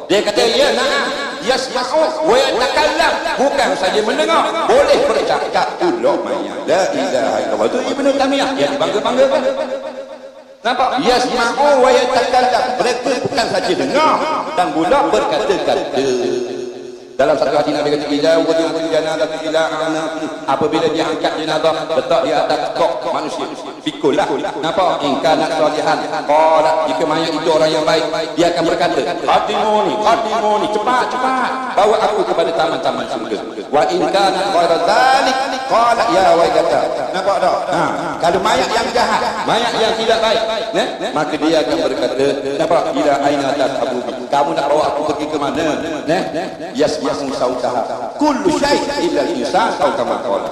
S2: Dia kata, ya na'am, yasma'u wa yatakallam, bukan saja mendengar, boleh bercakap pula mayat. La ilaha illallah. Itu Ibn Taymiyah yang dibangga-banggakan. Nampak? Yasma'u wa yatakallam, mereka bukan saja dengar dan pula berkata-kata. Dalam satu hadis Nabi kata, "Idza wudi'atil janazah ila anaqi." Apabila dia angkat jenazah, letak di atas kok manusia. Pikullah. Nampak? In kana salihan. Qala, jika mayat itu orang yang baik, dia akan berkata, "Qadimuni, cepat, bawa aku kepada taman-taman surga." Wa in kana ghairu dzalik, qala ya wailata. Nampak tak? Kalau mayat yang jahat, mayat yang tidak baik, maka dia akan berkata, nampak? Ila aina tadhabu? Kamu nak bawa aku pergi ke mana? Yasma'u sautaha kullu syai' illa al-insan atau kama qala.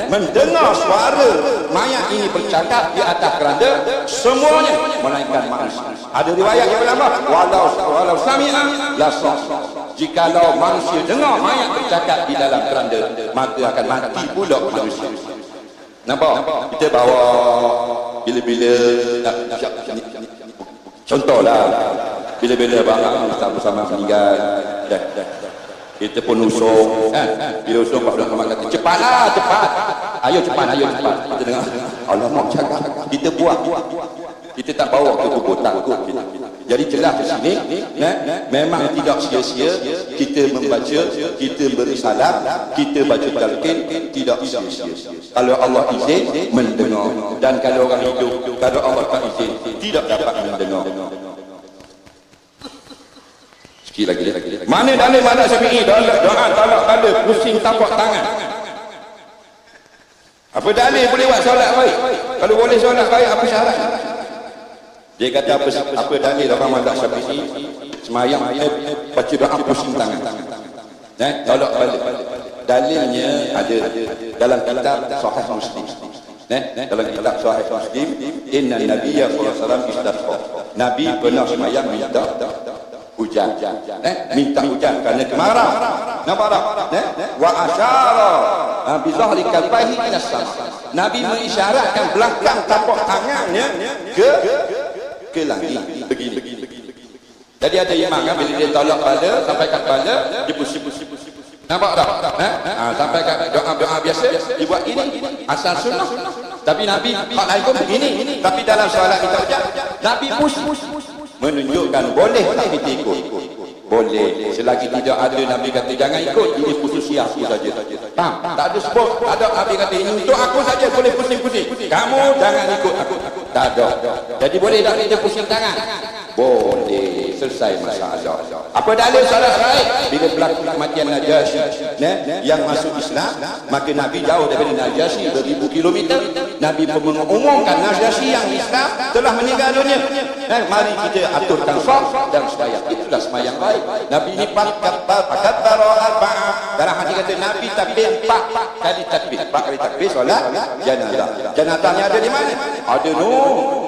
S2: Mendengar suara mayat ini bercakap di atas keranda semuanya melainkan manusia. Ada riwayat yang berlama walau sami'a la sah. Jikalau manusia dengar mayat bercakap di dalam keranda, maka akan mati pula manusia. Nampak? Kita bawa bila-bila contohlah bila-bila barang bersama meninggal dah kita pun usung bila usung Pak Abdul Rahman kata cepatlah cepat ayo cepat kita dengar alamak cakap kita buat kita tak bawa ke kubur takut kita. Jadi jelas di sini memang tidak sia-sia kita membaca, kita beri salam, kita baca talqin, tidak sia-sia. Kalau Allah izin mendengar, dan kalau orang hidup kalau Allah tak izin tidak dapat mendengar. Sikit lagi. Mana dalil mazhab Syafi'i doa talak bala pusing tapak tangan? Apa dalil boleh buat solat baik? Kalau boleh solat baik apa syarat? Dia kata apa dalil orang mazhab Syafi'i semayang baca doa pusing tangan. Tolak balik. Dalilnya ada dalam kitab Sahih Muslim. Dalam kitab Sahih Muslim, inna nabiyya sallallahu alaihi wasallam istasqa. Nabi pernah semayang minta hujan. Minta hujan kerana kemarau. Nampak tak? Wa asyara bi zahri kalbahi ila sama. Nabi mengisyaratkan belakang tapak tangannya ke langit begini. Jadi ada imam kan bila dia tolak bala sampai kat bala dia pusing. Nampak tak? Sampai kat doa biasa dia buat ini asal sunnah. Tapi Nabi hak lain pun begini. Tapi dalam solat kita ucap Nabi pusing menunjukkan boleh tak kita ikut. Boleh selagi tidak ada Nabi kata jangan ikut, ini khususiah aku saja. Faham? Tak ada sebut, ada Nabi kata ini untuk aku saja boleh pusing-pusing. Kamu jangan ikut aku. Tak ada. Jadi boleh tak kita pusing tangan? Boleh. Selesai masalah. Apa dalil salat baik? Bila berlaku kematian Najasyi yang masuk Islam, maka Nabi jauh daripada Najasyi beribu kilometer. Nabi pun mengumumkan Najasyi yang Islam telah meninggal dunia. Mari kita aturkan saf dan sembahyang. Itulah sembahyang baik. Nabi ini kabbara arba'ah. Dalam hadis kata Nabi takbir 4 kali takbir. 4 kali takbir solat jenazah. Jenazahnya ada di mana? Ada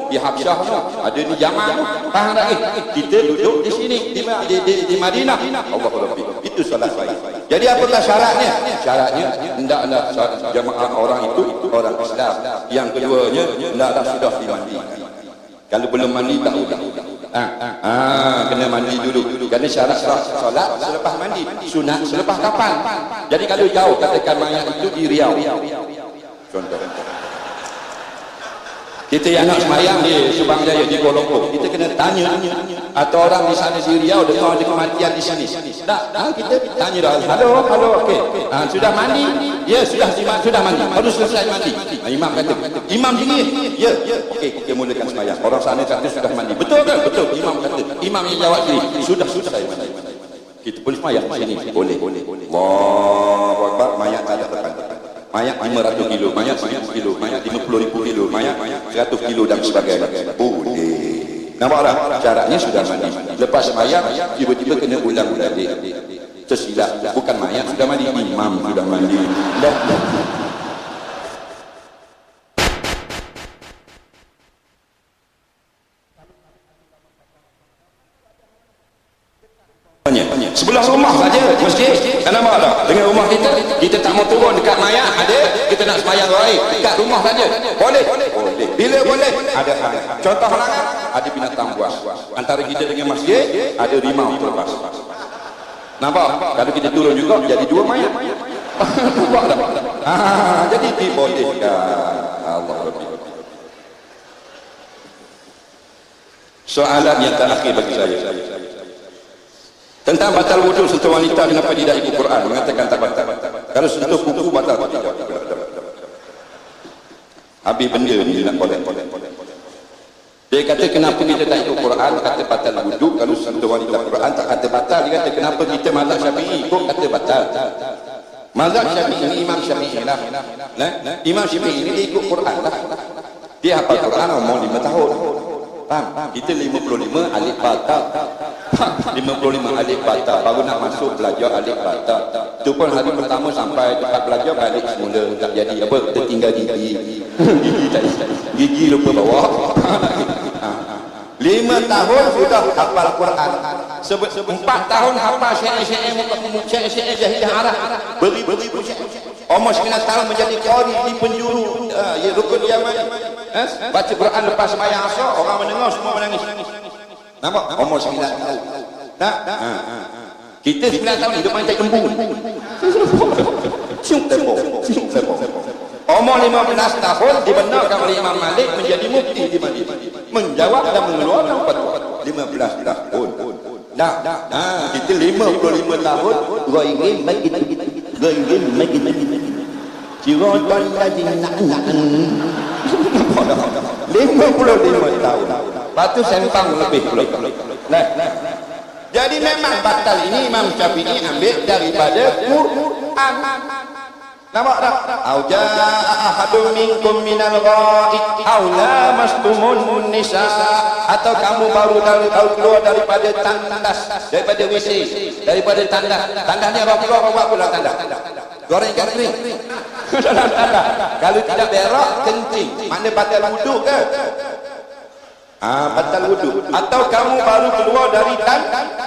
S2: di Habsyah, ada di Yaman. Faham tak? Kita duduk di sini di Madinah. Allahu Akbar. Itu solat baik. Jadi apakah syaratnya? Syaratnya hendaklah jemaah orang itu orang Islam. Yang keduanya hendaklah sudah dimandi. Kalau belum mandi tak boleh. Kena mandi dulu. Kerana syarat solat selepas mandi. Sunat selepas kapan? Jadi kalau jauh katakan mayat itu di Riau. Contoh. Kita yang nak semayang di Subang Jaya, di Kuala Lumpur, kita kena tanya atau orang di sana di Riau dengar ada kematian di sini. Tak, kita tanya dah. Halo, okey. Sudah mandi? Ya, sudah mandi. Harus selesai mandi. Imam kata, imam sini. Ya. Okey, mulakan semayang. Orang sana kata sudah mandi. Betul kan? Betul. Imam kata. Imam yang jawab sini, sudah selesai mandi. Kita boleh semayang sini. Boleh. Allahu Akbar. Mayat ada depan. Mayat 500 kilo, mayat 100 kilo, mayat 50,000 kilo, mayat 100 kilo dan sebagainya. Boleh. Nampak tak? Syaratnya sudah mandi. Lepas mayat, tiba-tiba kena ulang-ulang. Tersilap. Bukan mayat sudah mandi, imam sudah mandi. Sebelah rumah saja masjid. Kenapa tak? Dengan rumah kita tak mau turun dekat mayat ada, kita nak sembahyang baik dekat rumah saja. Boleh. Bila boleh? Ada. Contoh halangan, ada binatang buas. Antara kita dengan masjid ada rimau terlepas. Nampak? Kalau kita turun juga jadi dua mayat. Nampak tak? Jadi dibolehkan. Allah Rabbi. Soalan yang terakhir bagi saya. Tentang batal wuduk sentuh wanita kenapa tidak ikut Quran mengatakan tak batal. Kalau sentuh kuku batal tidak. Habis benda ni nak boleh. Dia kata kenapa kita tak ikut Quran kata batal wuduk, kalau sentuh wanita Quran tak kata batal. Dia kata kenapa kita mazhab Syafi'i ikut kata batal. Mazhab Syafi'i ini Imam Syafi'i lah. Imam Syafi'i ini dia ikut Quran lah. Dia hafal Quran umur 5 tahun. Faham? Kita 55 alif bata. 55 alif bata baru nak masuk belajar alif bata. Itu pun hari pertama sampai tempat belajar balik semula tak jadi apa, tertinggal gigi. Gigi lupa bawa. 5 tahun sudah hafal Quran. 4 tahun hafal syair-syair jahiliyah Arab. Beribu-ribu syair. Umur 9 tahun menjadi qari di penjuru rukun Yaman. Baca Quran lepas sembahyang asar, orang mendengar semua menangis. Nampak? Umur 9 tahun. Tak? Kita 9 tahun hidup macam kembung. Cium tepung. Umur 15 tahun dibenarkan oleh Imam Malik menjadi mufti di Madinah. Menjawab dan mengeluarkan fatwa. 15 tahun. Kita 55 tahun gua ingin bagi Ciro tuan lagi nak 55 tahun. Lepas sempang lebih pula. Jadi memang batal ini Imam Syafi'i ambil daripada Quran. Nampak tak? Au jaa ahadun minkum minal ghaid aw lamastumun nisa, atau kamu baru keluar daripada tandas, daripada WC, daripada tandas. Tandasnya baru keluar buat pula tandas. Goreng ikan kering. Kalau tidak berak kencing, mana batal wuduk ke? Batal wuduk. Atau kamu baru keluar dari tandas.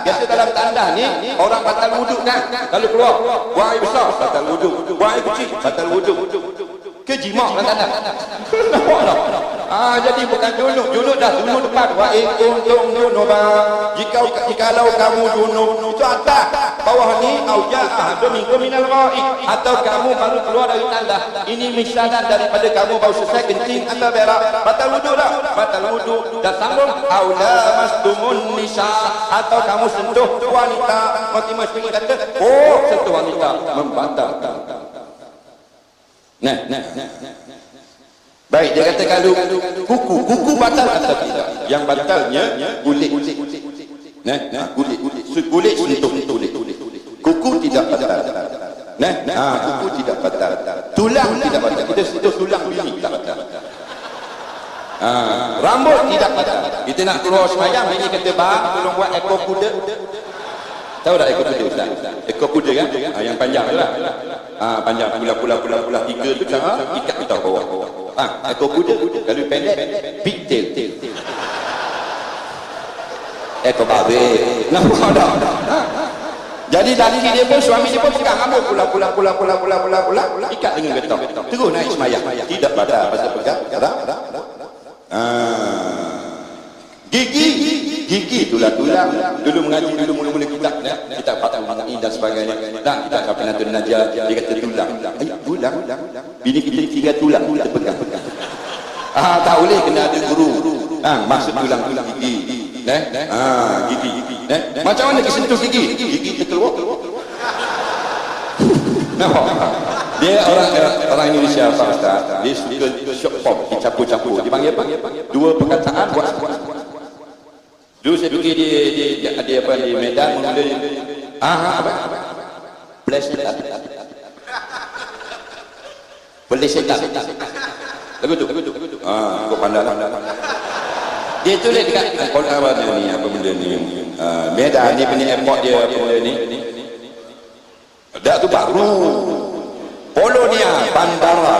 S2: Biasa dalam tandas ni orang batal wuduk kan? Kalau keluar buang air besar batal wuduk, buang air kecil batal wuduk. Ke jimak dalam tandas. Nampak tak? Jadi bukan junub dah junub depan. Wa kuntum junuba. Jikalau kamu junub itu atas. Bawah ni auja ahadun minkum minal ghaid, atau kamu baru keluar dari tandas. Ini misalan daripada kamu baru selesai kencing atau berak, batal wuduk dah. Batal wuduk. Dan sambung aula mastumun nisa, atau kamu sentuh wanita. Fatimah Syafi'i kata, sentuh wanita membatalkan. Nah. Baik, dia kata kalau kuku batal atau tidak? Yang batalnya kulit. Kulit sentuh kulit. Kuku tidak batal. Kuku tidak batal. Tulang tidak batal. Kita sentuh tulang bini tak batal. Rambut tidak batal. Kita nak keluar sembahyang, ini kata bang, tolong buat ekor kuda. Tahu tak ekor kuda Ustaz? Ekor kuda kan? Yang panjang tu lah. Panjang pula 3 tu cara ikat kita bawah. Ekor kuda kalau pendek pigtail. Ekor babi. Nampak tak? Jadi laki dia pun, suami dia pun pegang rambut pula ikat dengan getah. Terus naik sembahyang. Tidak batal pasal pegang. Gigi tulang. Dulu mengaji mula-mula kita patah mengenai dan sebagainya. Dan kita sampai nanti Najah dia kata tulang. Tulang. Bini kita 3 tulang kita pegang. Tak boleh kena ada guru. Maksud tulang gigi. Gigi. Macam mana kita sentuh gigi? Gigi terkeluar. Dia orang Indonesia Pak Ustaz. Dia suka short form, dicampur-campur. Dia panggil apa? 2 perkataan buat. Dulu saya pergi dia apa di Medan mula apa? Plesetan. Plesetan. Lagu tu. Kau pandai. Dia tulis dekat apa ni apa benda ni. Medan ni punya airport dia apa benda ni. Dah tu baru. Polonia bandara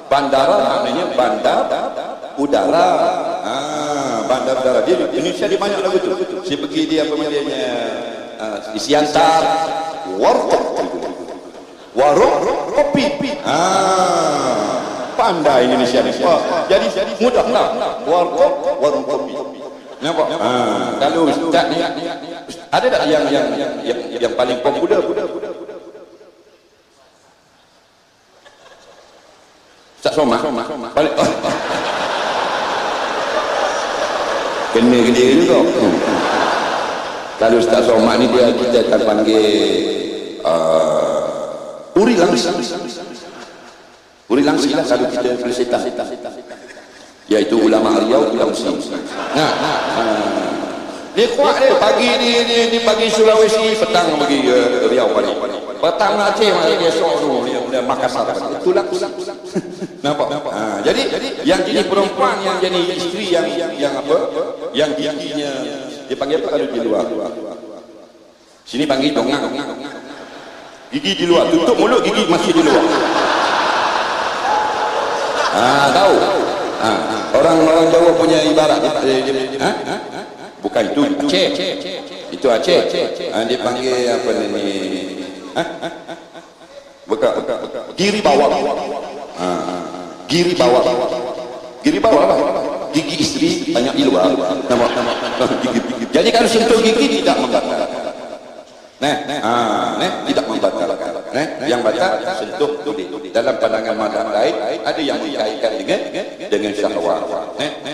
S2: maknanya bandar udara. Bandar udara dia Indonesia dia banyak lagu tu. Saya pergi dia apa namanya di Siantar warung kopi. Pandai Indonesia ni. Jadi mudah lah. Warung kopi. Nampak? Kalau Ustaz ni ada tak yang paling popular? Ustaz Somah. Balik. Kena dia juga. Kalau Ustaz Somah ni kita akan panggil Uri Langsi lah kalau kita Plesetan. Iaitu ulama Riau, ulama Muslim. Dia kuat dia pagi ni pagi Sulawesi, petang pergi Riau balik. Pertama Aceh dia Soro dia Makassar. Itulah. Nampak? Jadi yang jadi perempuan yang jadi isteri yang apa? Yang giginya dia panggil apa kalau di luar? Sini panggil dongak. Gigi di luar, tutup mulut gigi masih di luar. Tahu? Orang Jawa punya ibarat. Bukan itu Aceh. Itu Aceh. Dia panggil apa ni? Bukan. Giri bawah. Giri bawah. Giri bawah apa? Gigi istri banyak di luar. Nama gigi. Jadi kalau sentuh gigi tidak membatalkan. Tidak membatalkan. Yang batal sentuh tulis. Dalam pandangan mazhab lain ada yang dikaitkan dengan syahwat.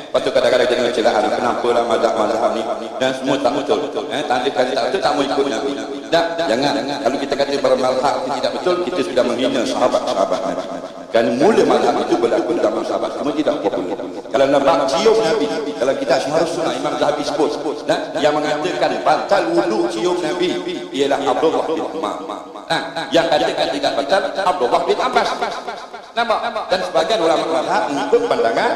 S2: Patut kadang-kadang dengan celahan kenapa lah mazhab ni dan semua tak betul. Tanda kata tak betul tak mau ikut Nabi. Jangan. Kalau kita kata bermazhab tidak betul, kita sudah menghina sahabat-sahabat Nabi. Dan mula mazhab itu berlaku dalam sahabat semua tidak popular. Kalau nampak cium Nabi, kalau kita harus sunnah Imam Zahabi sebut yang mengatakan batal wudu cium Nabi ialah Abdullah bin Umar. Yang katakan tidak batal Abdullah bin Abbas. Nampak? Dan sebagian ulama mazhab mengikut pandangan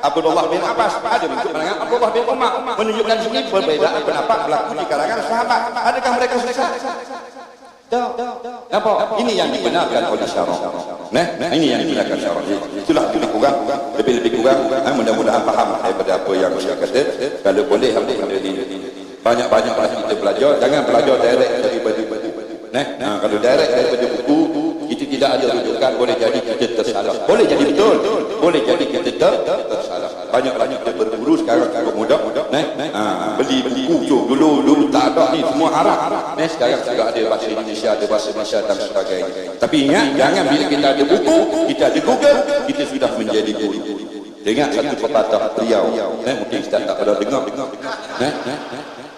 S2: Abdullah bin Abbas, ada mengikut pandangan Abdullah bin Umar, menunjukkan sini perbezaan pendapat berlaku di kalangan sahabat. Adakah mereka sesat? Nampak? Ini yang dibenarkan oleh syarak. Ini yang dibenarkan syarak. Itulah lebih kurang, mudah-mudahan faham daripada apa yang saya kata. Kalau boleh banyak-banyak kita belajar, jangan belajar direct daripada buku. Kalau direct daripada buku, kita tidak ada rujukan, boleh jadi kita tersalah. Boleh jadi betul, boleh jadi kita tersalah. Banyak-banyak kita berburu sekarang cukup mudah. Beli buku dulu tak ada ni, semua Arab. Sekarang sudah ada bahasa Indonesia, ada bahasa Malaysia dan sebagainya. Tapi ingat, jangan bila kita ada buku, kita ada Google, kita sudah menjadi guru. Ingat satu pepatah Riau, mungkin Ustaz tak pernah dengar.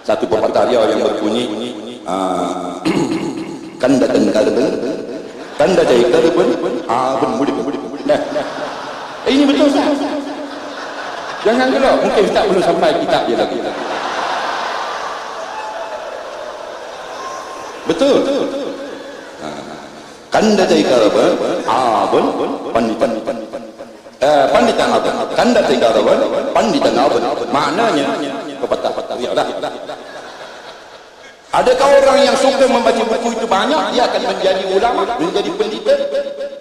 S2: Satu pepatah Riau yang berbunyi, kanda jai karben mudik. Ini betul sah. Jangan gelap, mungkin Ustaz belum sampai kitab dia lagi. Betul. Kanda jai karben panditan abun. Kanda jai karben panditan abun. Maknanya pepatah Riau dah. Adakah orang yang suka membaca buku itu banyak, dia akan menjadi ulama, menjadi pendeta?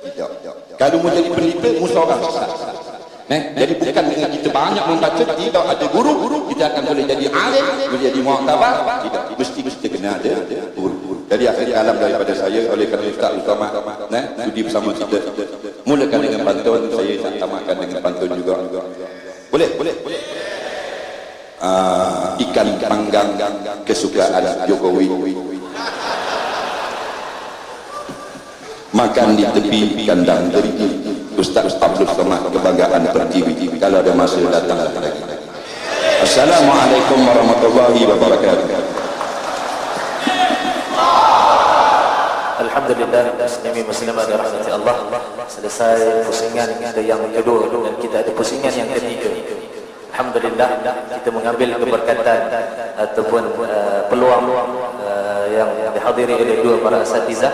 S2: Tidak. Kalau menjadi pendeta, musuh orang sesat. Jadi bukan dengan kita banyak membaca, tidak ada guru, kita akan boleh jadi alim, boleh jadi mu'tabar. Tidak, mesti kita kena ada guru. Jadi akhir alam daripada saya, oleh kerana Ustaz Utama sudi bersama kita. Mulakan dengan pantun, saya tak tamatkan dengan pantun juga. Boleh. Ikan panggang kesukaan Jokowi, makan di tepi kandang teriki. Ustaz Abdul Somad kebanggaan Pertiwi. Kalau ada masa datang lagi. Assalamualaikum warahmatullahi wabarakatuh.
S3: Alhamdulillah, muslimat rahmati Allah. Selesai pusingan kita yang kedua dan kita ada pusingan yang ketiga. Alhamdulillah, kita mengambil keberkatan ataupun peluang yang dihadiri oleh dua para asatizah,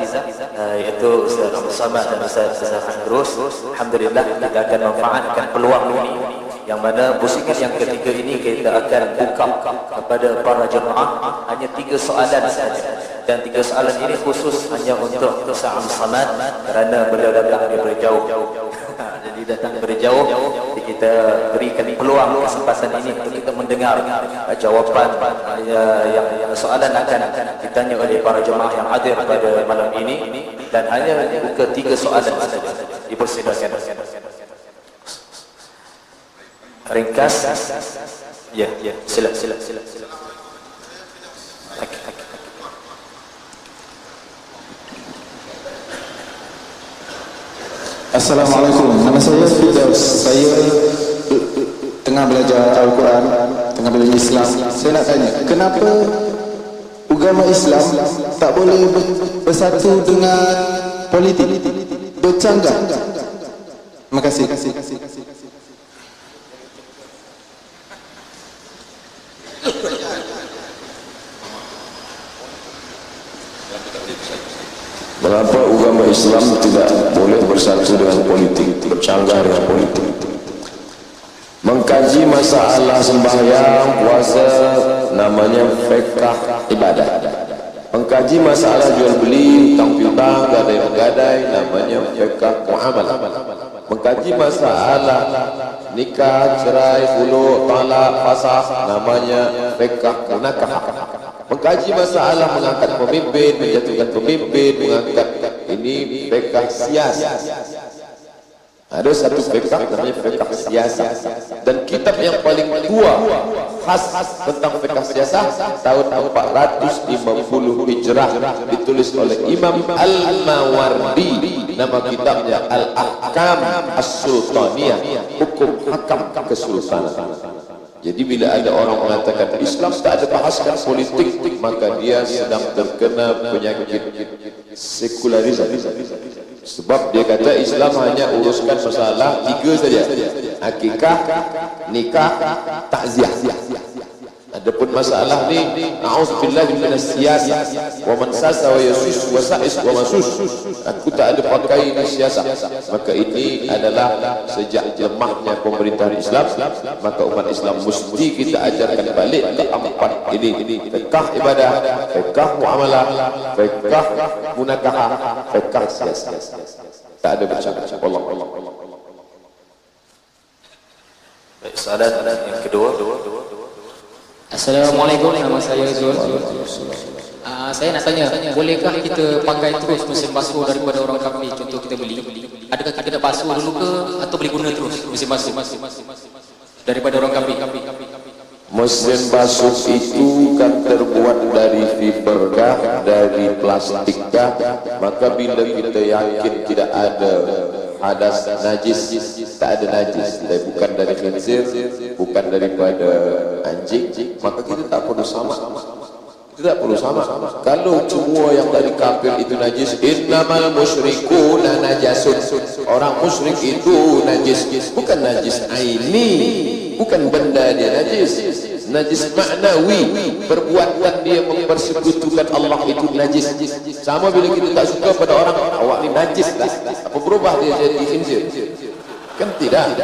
S3: iaitu Ustaz Abdul Somad dan Ustaz Khandrus. Alhamdulillah, kita akan memanfaatkan peluang ini, yang mana pusingan yang ketiga ini kita akan buka kepada para jemaah hanya 3 soalan saja. Dan 3 soalan ini khusus hanya untuk Ustaz Abdul Somad kerana beliau datang daripada jauh. Jadi datang dari jauh, jadi kita berikan peluang kesempatan ini untuk kita mendengar jawapan yang soalan akan ditanya oleh para jemaah yang hadir pada malam ini, dan hanya buka 3 soalan saja. Dipersilakan. Ringkas. Ya, sila.
S4: Assalamualaikum, nama saya Firdaus. Saya tengah belajar Al-Quran, tengah belajar Islam. Saya nak tanya, kenapa agama Islam tak boleh bersatu dengan politik, bercanggah? Terima kasih.
S5: Kenapa agama Islam tidak boleh bersatu dengan politik, bercanggah dengan politik? Mengkaji masalah sembahyang, puasa, namanya fiqh ibadah. Mengkaji masalah jual beli, hutang piutang, gadai menggadai, namanya fiqh muamalah. Mengkaji masalah nikah, cerai, khulu', talak, fasakh, namanya fiqh nikah. Mengkaji masalah mengangkat pemimpin, menjatuhkan pemimpin, mengangkat ini fiqh siasat. Ada satu fiqh namanya fiqh siasat, dan kitab yang paling tua khas tentang fiqh siasat tahun 450 Hijrah ditulis oleh Imam Al-Mawardi. Nama kitabnya Al-Ahkam As-Sultaniyah, hukum hakam kesultanan. Jadi bila ada orang mengatakan Islam tak ada bahaskan politik, maka dia sedang terkena penyakit sekularisme. Sebab dia kata Islam hanya uruskan masalah 3 saja: akikah, nikah, takziah. Adapun masalah ni a'udzubillahi minas siyasah wa man sasa wa yasus wa sa'is wa masus, aku tak ada pakai ini siasat. Maka ini adalah sejak lemahnya pemerintahan Islam, maka umat Islam mesti kita ajarkan balik ke empat ini: fiqh ibadah, fiqh muamalah, fiqh munakahah, fiqh siasat. Tak ada bercakap. Allah.
S3: Baik, soalan yang kedua.
S6: Assalamualaikum, nama saya Zul. Saya nak tanya, bolehkah kita pakai terus mesin basuh daripada orang kafir? Contoh kita beli, adakah kita nak basuh dulu ke atau boleh guna terus mesin basuh daripada orang kafir?
S5: Mesin basuh itu kan terbuat dari fiber kah, dari plastik kah? Maka bila kita yakin tidak ada hadas najis, tak ada najis, bukan dari khinzir, bukan daripada anjing, maka kita tak perlu sama. Kita tak perlu sama. Kalau semua yang dari kafir itu najis, innamal musyrikuna najasun, orang musyrik itu najis, bukan najis aini, bukan benda dia najis, najis maknawi, perbuatan dia mempersekutukan Allah itu najis. Sama bila kita tak suka pada orang, awak ni najis lah, apa berubah dia jadi khinzir? Kan tidak.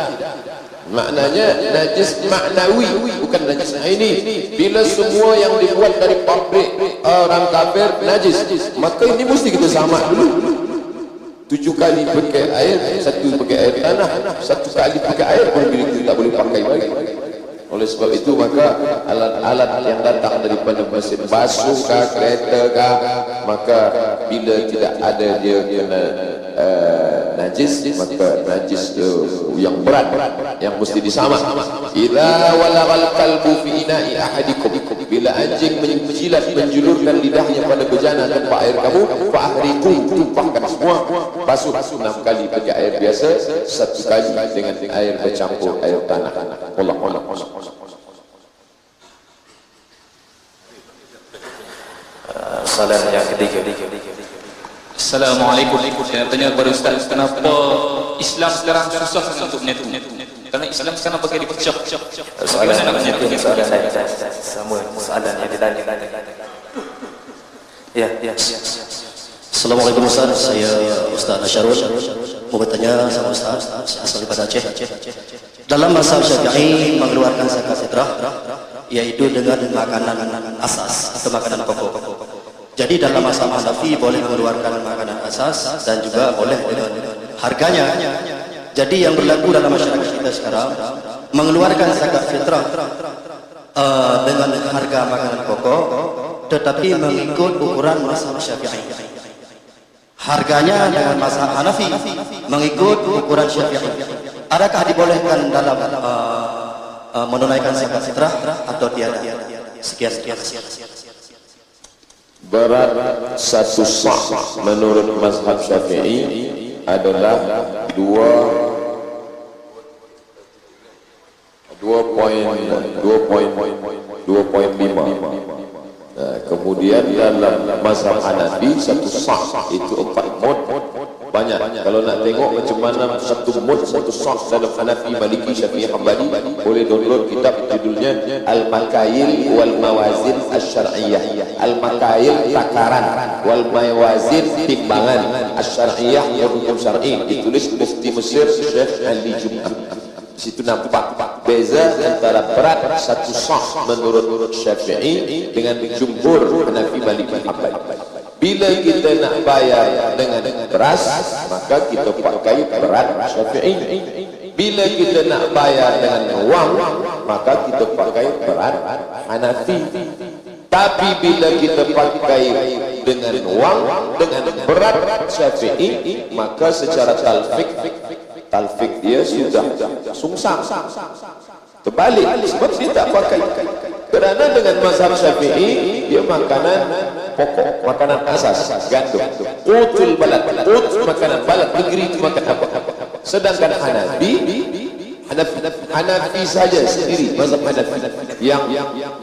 S5: Maknanya najis maknawi, bukan najis aini. Bila semua yang dibuat dari pabrik orang kafir najis, maka ini mesti kita sama dulu. 7 kali pakai air, 1 pakai air tanah, 1 kali pakai air pun kita tak boleh pakai lagi. Oleh sebab itu maka alat-alat yang datang daripada mesin basuh kah, kereta kah, maka bila tidak ada dia kena najis, maka najis yang berat yang mesti disama. Idza walagal qalbu fi ina'i ahadikum, bila anjing menjilat, menjulurkan lidahnya pada bejana tempat air kamu, fa ahriqu, tumpahkan semua, basuh 6 kali pakai air biasa, 1 kali dengan air bercampur air tanah. Allah.
S3: Soalan yang ketiga.
S6: Assalamualaikum. Saya tanya kepada Ustaz, kenapa Islam sekarang susah untuk menyatu? Karena Islam sekarang pakai dipecah.
S3: Soalan yang sama soalan yang ditanya. Ya.
S7: Assalamualaikum Ustaz, saya Ustaz Nasyarul. Mau bertanya sama Ustaz, asal daripada Aceh. Dalam mazhab Syafi'i mengeluarkan zakat fitrah yaitu dengan makanan asas atau makanan pokok. Jadi dalam mazhab Hanafi boleh mengeluarkan makanan asas dan juga boleh dengan harganya. Jadi yang berlaku dalam masyarakat kita sekarang mengeluarkan zakat fitrah dengan harga makanan pokok, tetapi mengikut ukuran mazhab Syafi'i. Harganya dengan mazhab Hanafi mengikut ukuran Syafi'i. Adakah dibolehkan dalam menunaikan zakat fitrah atau tiada? Sekian.
S5: Berat 1 sa' menurut mazhab Syafi'i adalah 2.5. Kemudian dalam mazhab Hanafi 1 sa' itu 4 mod. Banyak banyak. Kalau nak tengok macam mana satu mud, satu sah dalam Hanafi, Maliki, Syafi'i, Hambali, boleh download kitab judulnya Al-Makail wal Mawazin Asy-Syar'iyyah. Al-Makail takaran, wal Mawazin timbangan, Asy-Syar'iyyah hukum syar'i, ditulis Mufti Mesir Syekh Ali Jum'ah. Situ nampak beza antara berat satu sah menurut Syafi'i dengan jumhur Hanafi, Maliki, Hambali. Bila kita nak bayar dengan beras, maka kita pakai berat Syafi'i. Bila kita nak bayar dengan wang, maka kita pakai berat Hanafi. Tapi bila kita pakai dengan wang, dengan berat Syafi'i, maka secara talfik dia sudah sungsang, terbalik, sebab dia tak pakai. Kerana dengan mazhab Syafi'i, dia makanan pokok, makanan asas, gandum. Qutul balad, makanan balad negeri itu makan apa. Sedangkan Hanafi saja sendiri, mazhab Hanafi yang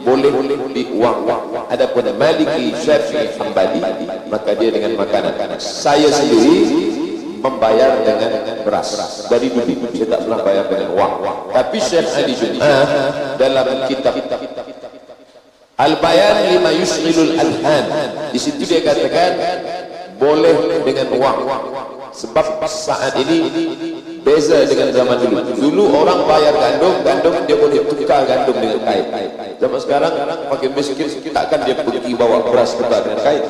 S5: boleh diuang. Adapun Maliki, Syafi'i, Hambali, maka dia dengan makanan. Saya sendiri membayar dengan beras dari dulu, saya tak pernah bayar dengan wang. Tapi Syekh Ali Jum'ah dalam kitab Al-Bayan lima yus'ilul adhan, di situ dia katakan boleh dengan wang. Sebab saat ini beza dengan zaman dulu. Dulu orang bayar gandum dia boleh tukar gandum dengan kain. Zaman sekarang pakai miskin, takkan dia pergi bawa beras tukar dengan kain.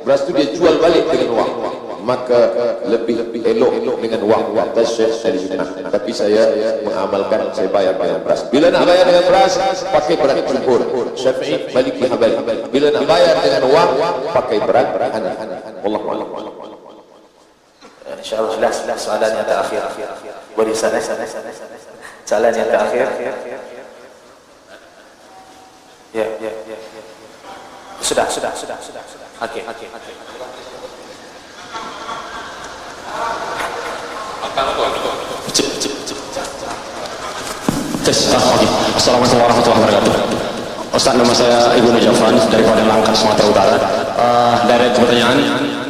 S5: Beras tu dia jual balik dengan wang. Maka lebih elok dengan wang kata Syekh Ali Jum'ah. Tapi saya mengamalkan, saya bayar beras. Bila nak bayar dengan beras, pakai berat jumhur Syafi'i, Maliki, Hambali. Bila nak bayar dengan wang, pakai berat Hanafi. Wallahu a'lam.
S3: InsyaAllah jelas soalan yang terakhir. Boleh sana. Soalan yang terakhir. Ya. Sudah. Okey.
S8: Assalamualaikum warahmatullahi wabarakatuh. Ustaz, nama saya Ibnu Jafran dari Padang Langkat, Sumatera Utara. Dari pertanyaan,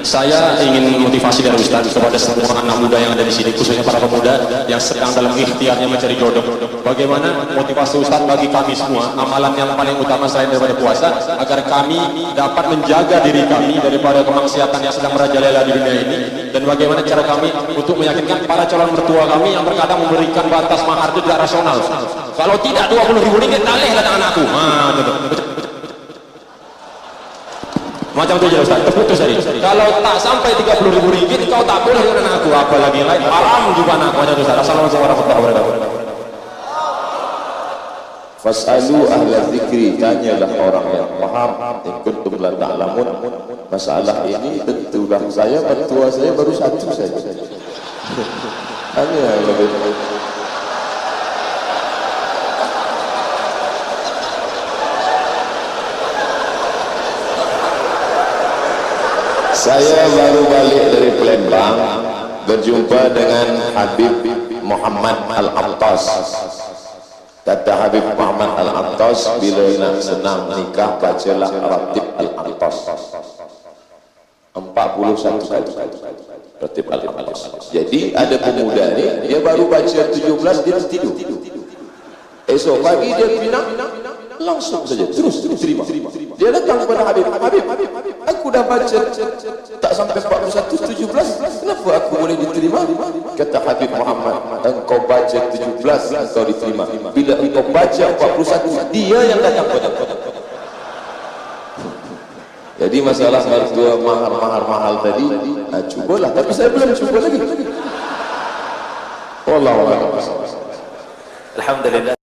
S8: saya ingin motivasi dari Ustaz kepada semua anak muda yang ada di sini, khususnya para pemuda yang sedang dalam ikhtiarnya mencari jodoh. Bagaimana motivasi Ustaz bagi kami semua, amalan yang paling utama selain daripada puasa, agar kami dapat menjaga diri kami daripada kemaksiatan yang sedang merajalela di dunia ini, dan bagaimana cara kami untuk meyakinkan para calon mertua kami yang terkadang memberikan batas mahar itu tidak rasional. Kalau tidak 20.000 ringgit, talihlah dengan anakku. Macam itu aja Ustaz, terputus tadi. Kalau tak sampai 30.000 ringgit, kau tak boleh dengan aku. Apalagi lain, haram juga anak. Macam itu Ustaz. Assalamualaikum warahmatullahi wabarakatuh.
S5: Fas'alu ahla zikri, tanyalah orang yang paham. In kuntum la ta'lamun. Masalah ini tentulah saya, mertua saya baru satu saja. Hanya lebih. Saya baru balik dari Palembang, berjumpa dengan Habib Muhammad Al-Attas. Kata Habib Muhammad Al-Attas, bila nak senang nikah, bacalah Ratib Al-Attas 41 kali. Ratib Al-Attas. Jadi ada pemuda ni, dia baru baca 17, dia tidur. Esok pagi dia pinang, langsung saja terus terima. Dia datang kepada Habib, aku dah baca tak sampai 41, 17, kenapa aku boleh diterima? Kata Habib Muhammad, engkau baca 17, engkau diterima. Bila engkau baca 41, dia yang datang kepada engkau. Jadi masalah mertua mahar tadi, cubalah, tapi saya belum cuba lagi. Wallahu a'lam.
S3: Alhamdulillah.